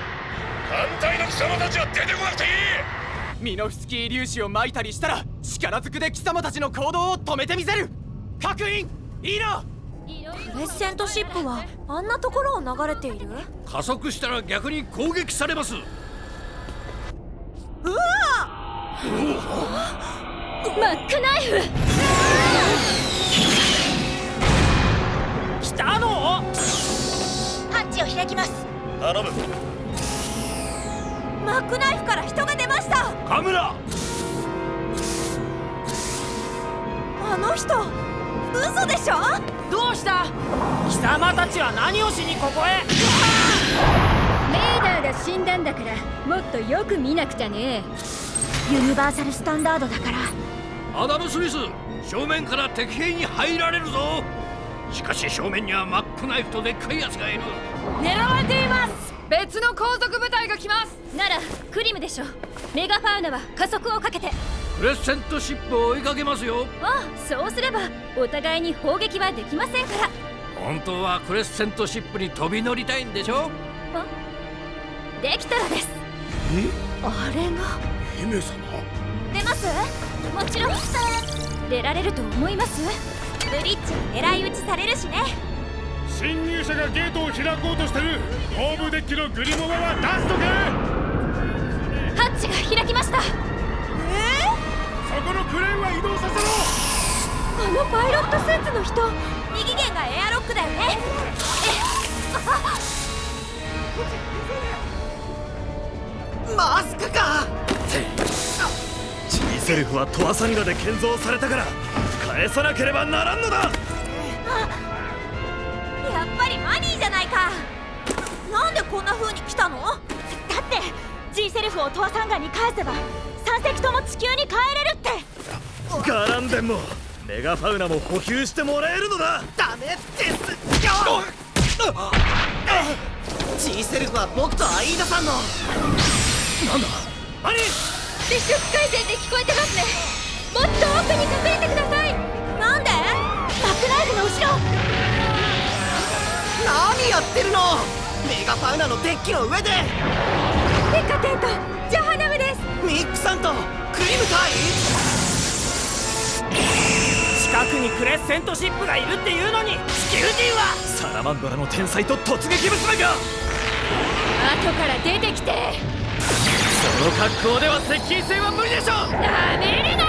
反対の貴様たちは出てこなくていい。ミノフスキー粒子を撒いたりしたら力ずくで貴様たちの行動を止めてみせる。各員いいな。クレッセントシップはあんなところを流れている。加速したら逆に攻撃されます。うわマックナイフ。来たの？ハッチを開きます。頼む。マックナイフから人が出ました。カムラ、あの人嘘でしょ。どうした？貴様たちは何をしにここへ？レーダーが死んだんだからもっとよく見なくちゃね。ユニバーサルスタンダードだから。アダム・スミス、正面から敵兵に入られるぞ。しかし正面にはマックナイフとでっかいやつがいる。狙われています。別の後続部隊が来ます。ならクリムでしょ。メガファウナは加速をかけてクレッセントシップを追いかけますよ。ああ、そうすればお互いに砲撃はできませんから。本当はクレッセントシップに飛び乗りたいんでしょ。できたらです。あれが姫様。出ます？もちろん出られると思います。ブリッジ狙い撃ちされるしね。侵入者がゲートを開こうとしてる。後部デッキのグリモマは出しとけ。ハッチが開きました。そこのクレーンは移動させろ。あのパイロットスーツの人、二次元がエアロックだよね。マスクか。ジーセルフはトワサンガで建造されたから返さなければならんのだ。やっぱりマニーじゃないか。なんでこんな風に来たの？だって G セルフをトワサンガに返せば3隻とも地球に帰れるって。ガランデンもメガファウナも補給してもらえるのだ。ダメですよ。G セルフは僕とアイーダさんの。なんだ何？接触回線で聞こえてますね。もっと奥に隠れてください。なんで？マックナイフの後ろ。何やってるの？メガファウナのデッキの上で。デカテンとジャハナムです。ミックさんとクリム隊？近くにクレッセントシップがいるっていうのに地球人は。サラマンドラの天才と突撃娘が後から出てきて。その格好では接近戦は無理でしょ。なめるな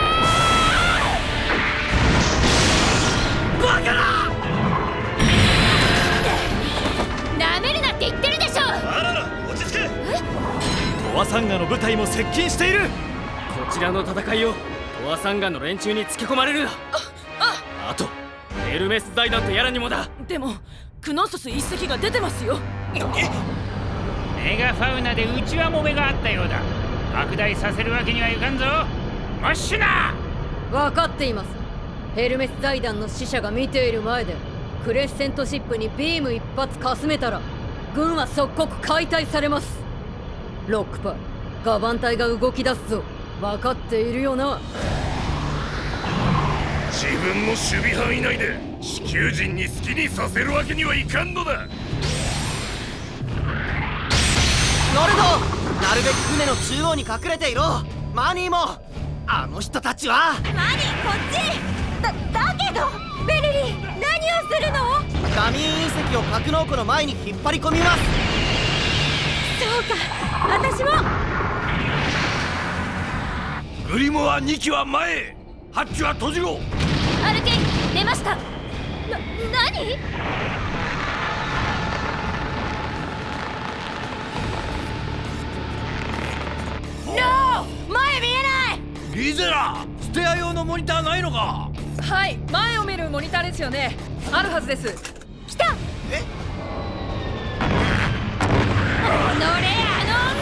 ーバカな。なめるなって言ってるでしょ。あらら落ち着け。トワサンガの部隊も接近している。こちらの戦いをトワサンガの連中につけ込まれるな。あとエルメス財団とやらにもだ。でもクノッソス一隻が出てますよ。メガファウナで内輪もめがあったようだ。拡大させるわけにはいかんぞ。マッシュナー。分かっています。ヘルメス財団の使者が見ている前でクレッセントシップにビーム一発かすめたら軍は即刻解体されます。ロックパイ、ガバン隊が動き出すぞ。分かっているよな。自分の守備範囲内で地球人に好きにさせるわけにはいかんのだ。ノルド、なるべく船の中央に隠れていろ。マニーも。あの人たちは。マニーこっち。だけどベルリー、何をするの？ダミー隕石を格納庫の前に引っ張り込みます。そうか、私も。グリモは2機は前へ、ハッチは閉じろ。アルケイン出ました。何？前見えない。リゼラ、ステア用のモニターないのか？はい、前を見るモニターですよね。あるはずです。来た。え？おのれあの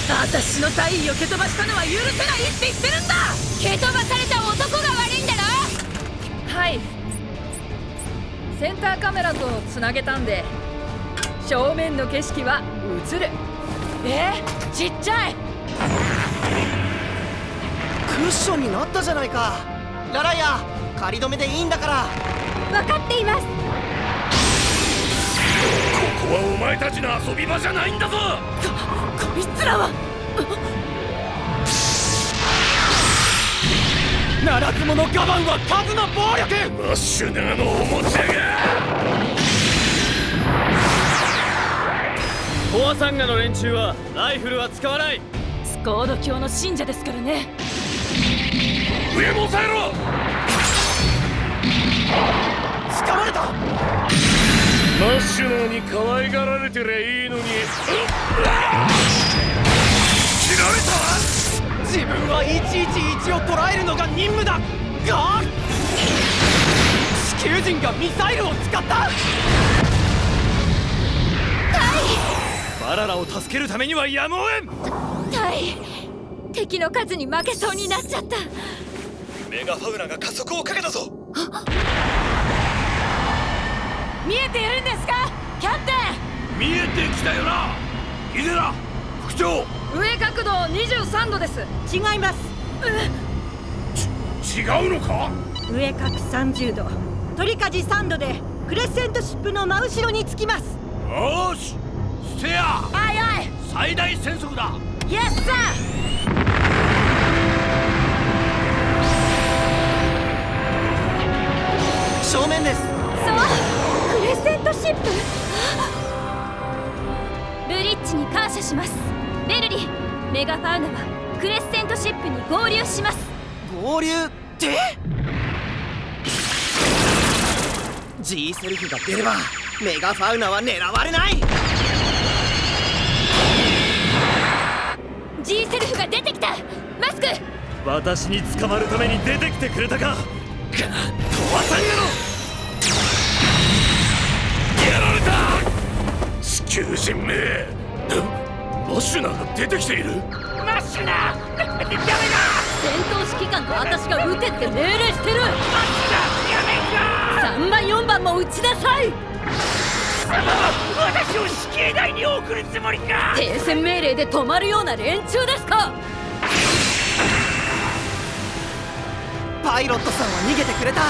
女！私の大尉を蹴飛ばしたのは許せないって言ってるんだ。蹴飛ばされた男が悪いんだろ。はい、センターカメラとつなげたんで正面の景色は映る。ちっちゃい。クッションになったじゃないか。ラライア、仮止めでいいんだから。分かっています。ここはお前たちの遊び場じゃないんだぞ。こいつらはならず者ガバンは数の暴力。マッシュナーのおもちゃが。トワサンガの連中はライフルは使わない。スコード教の信者ですからね。上も抑えろ。掴まれた。マッシュナーに可愛がられてりゃいいのに。切られた。自分は111を捉えるのが任務だが、地球人がミサイルを使った。バララを助けるためにはやむを得ん。タイ、敵の数に負けそうになっちゃった。メガファウナが加速をかけたぞ。見えているんですかキャプテン。見えてきたよなイデラ副長。上角度23度です。違います。違うのか。上角30度、鳥舵3度でクレッセントシップの真後ろにつきます。よし、ステア。アイアイ。最大戦速だ。イエスサー。正面です。そう、クレッセントシップ。ブリッジに感謝します。ベルリ、メガファウナはクレッセントシップに合流します。合流って？ G セルフが出ればメガファウナは狙われない。 G セルフが出てきた。マスク。私に捕まるために出てきてくれたか。トワさんやろ。やられた。地球人め。マッシュナーが出てきている。マッシュナーダメだ。戦闘指揮官の私が撃てって命令してる。マッシュナーやめんか。3番4番も撃ちなさい。私を死刑台に送るつもりか。停戦命令で止まるような連中ですか。パイロットさんは逃げてくれた。ク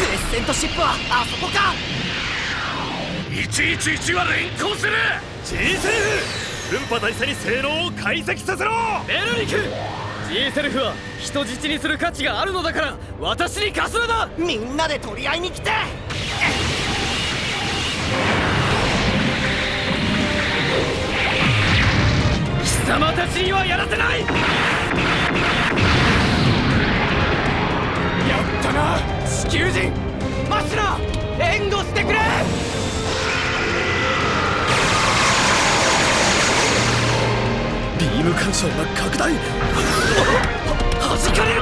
レッセントシップはあそこか。111は連行する。 G セルフ、分波大佐に性能を解析させろ。ベルリク、 G セルフは人質にする価値があるのだから私に貸すのだ。みんなで取り合いに来て。貴様たちにはやらせない。やったな地球人。マッシュナー援護してくれ。ビーム干渉が拡大。弾かれる。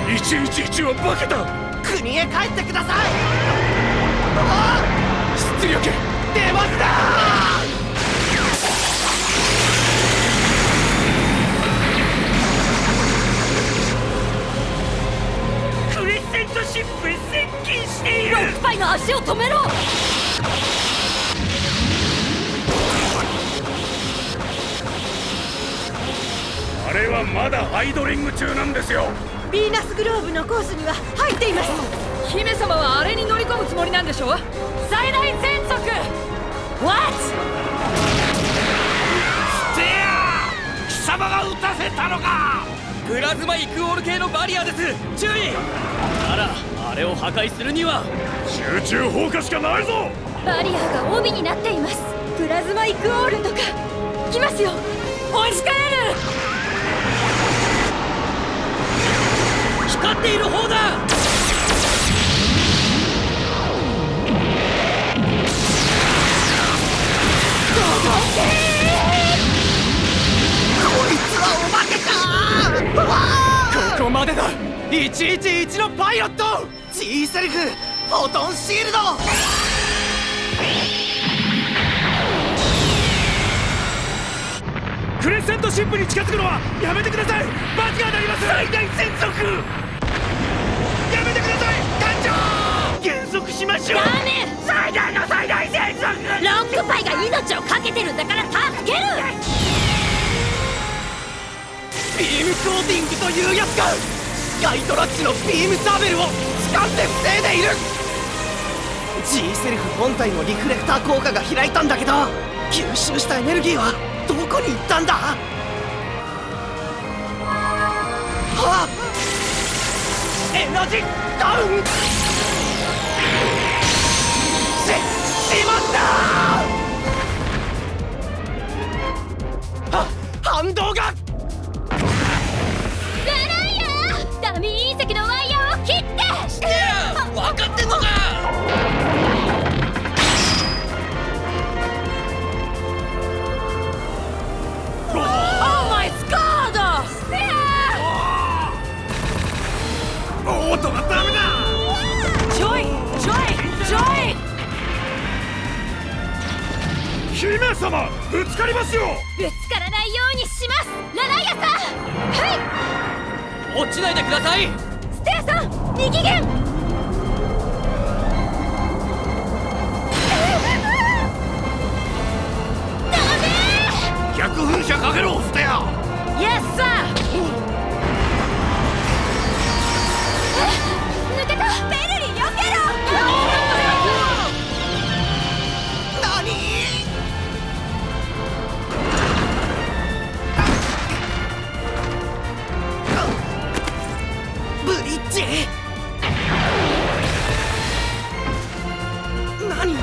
111は化けた。国へ帰ってください。出力出ました。クレッセントシップへ接近している。ロックパイの足を止めろ。あれはまだアイドリング中なんですよ。ヴィーナスグローブのコースには入っています。姫様はあれに乗り込むつもりなんでしょ。最大戦速 What？ ステアー、貴様が撃たせたのか。プラズマイクオール系のバリアです。注意。ならあれを破壊するには集中放火しかないぞ。バリアが帯になっています。プラズマイクオールとか来ますよ。押し返る。光っている方だ。こいつはお化けか。ここまでだ。111のパイロット。 G セルフフォトンシールド。クレッセントシップに近づくのはやめてください。罰が当たります。最大戦速。やめてください艦長。減速しましょう。ダメ。最大の最大戦速。ロックパイが命をかけてるんだから助ける。ビームコーティングというやつか。スカイトラッチのビームサーベルを掴んで防いでいる。 G セルフ本体のリフレクター効果が開いたんだけど、吸収したエネルギーはどこに行ったんだ。はっ、エナジーダウン。しまった。反動が。ラライアー、ダミー姫様、ぶつかりますよ。ぶつからないようにします、ラライアさん。落ちないでください。ステラさん、右舷。逆噴射かけろ、ステア。イエスサー。抜けた。ベルリー、避けろ。ブリッジ。何？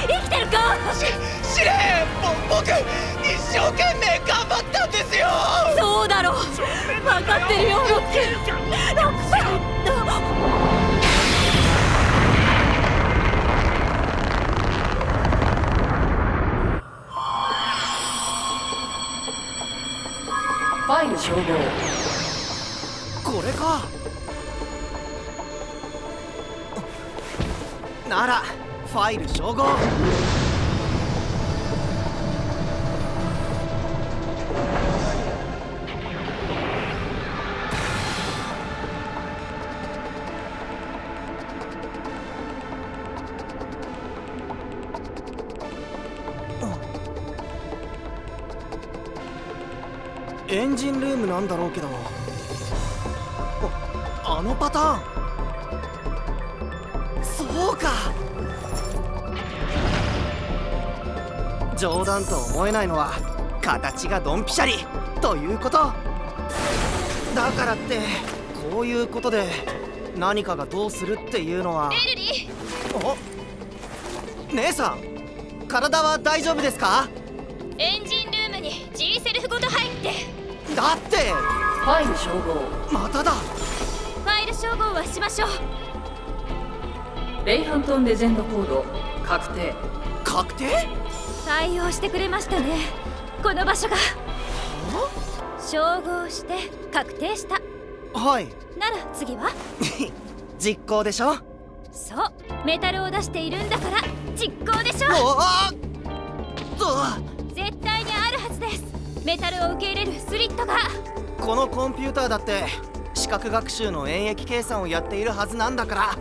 生きてるか？司令、僕一生懸命頑張ったんですよ。そうだろう、分かってるよ、ロック。ロックさん。ファイル照合。これか。ならファイル照合。エンジンルームなんだろうけど、あのパターン。そうか。冗談と思えないのは形がドンピシャリということだからって、こういうことで何かがどうするっていうのは。ベルリー。お、姉さん、体は大丈夫ですか？エンジンルームに G セルフごと入って。だってファイル照合。まただ。ファイル照合はしましょう。レイハントンレジェンドコード確定。確定？対応してくれましたね、この場所が。照合して確定した。はい。なら次は実行でしょ。そう、メタルを出しているんだから実行でしょ。絶対にあるはずです、メタルを受け入れるスリットが。このコンピューターだって視覚学習の演繹計算をやっているはずなんだから。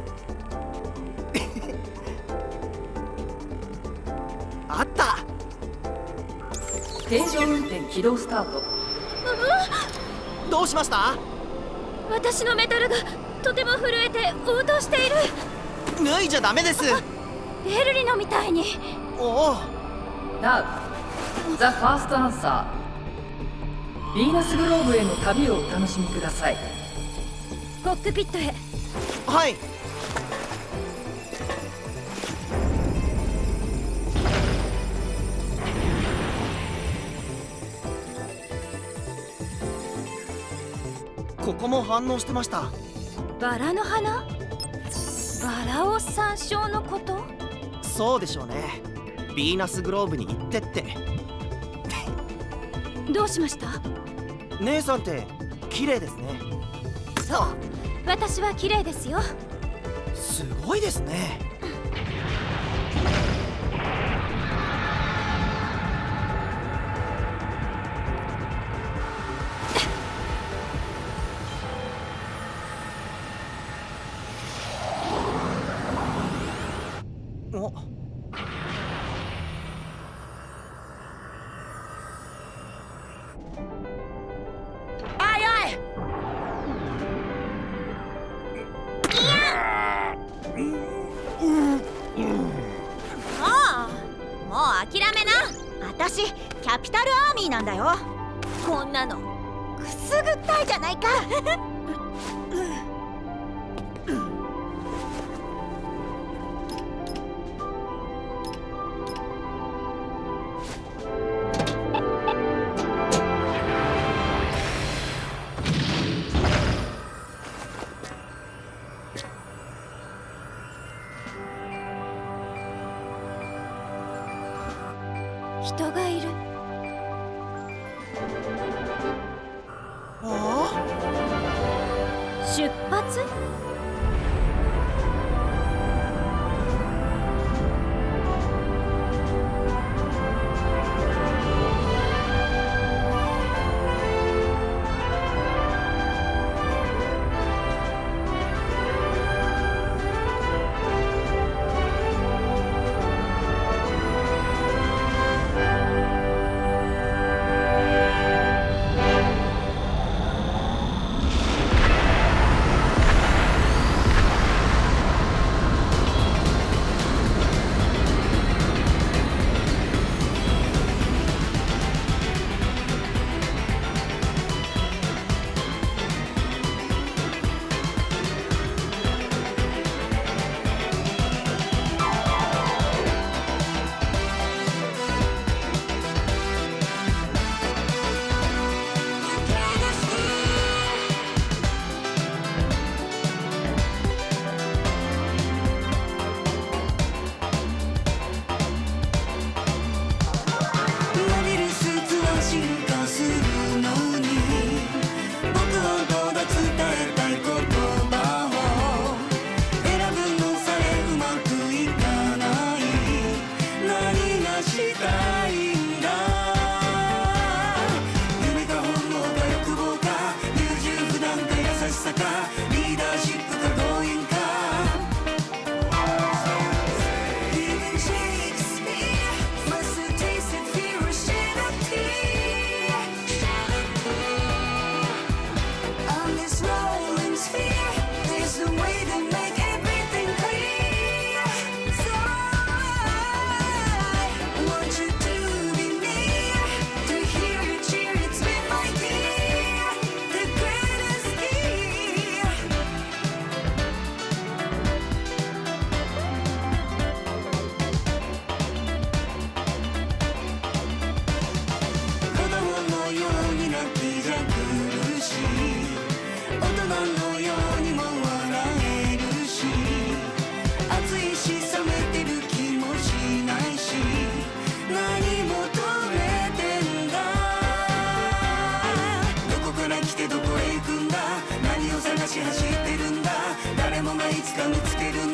あった。定常運転起動スタート。どうしました？私のメタルがとても震えて応答している。脱いじゃダメです。ベルリのみたいに。おお。Now、ザ・ファーストアンサー。ヴィーナスグローブへの旅をお楽しみください。コックピットへ。はい。ここも反応してました。バラの花？バラを参照のこと？そうでしょうね。ヴィーナスグローブに行ってって。どうしました？姉さんって綺麗ですね。そう、私は綺麗ですよ。すごいですね。お、もう諦めな。私キャピタルアーミーなんだよ。こんなのくすぐったいじゃないか。人がいる。出発？走ってるんだ誰もがいつか見つける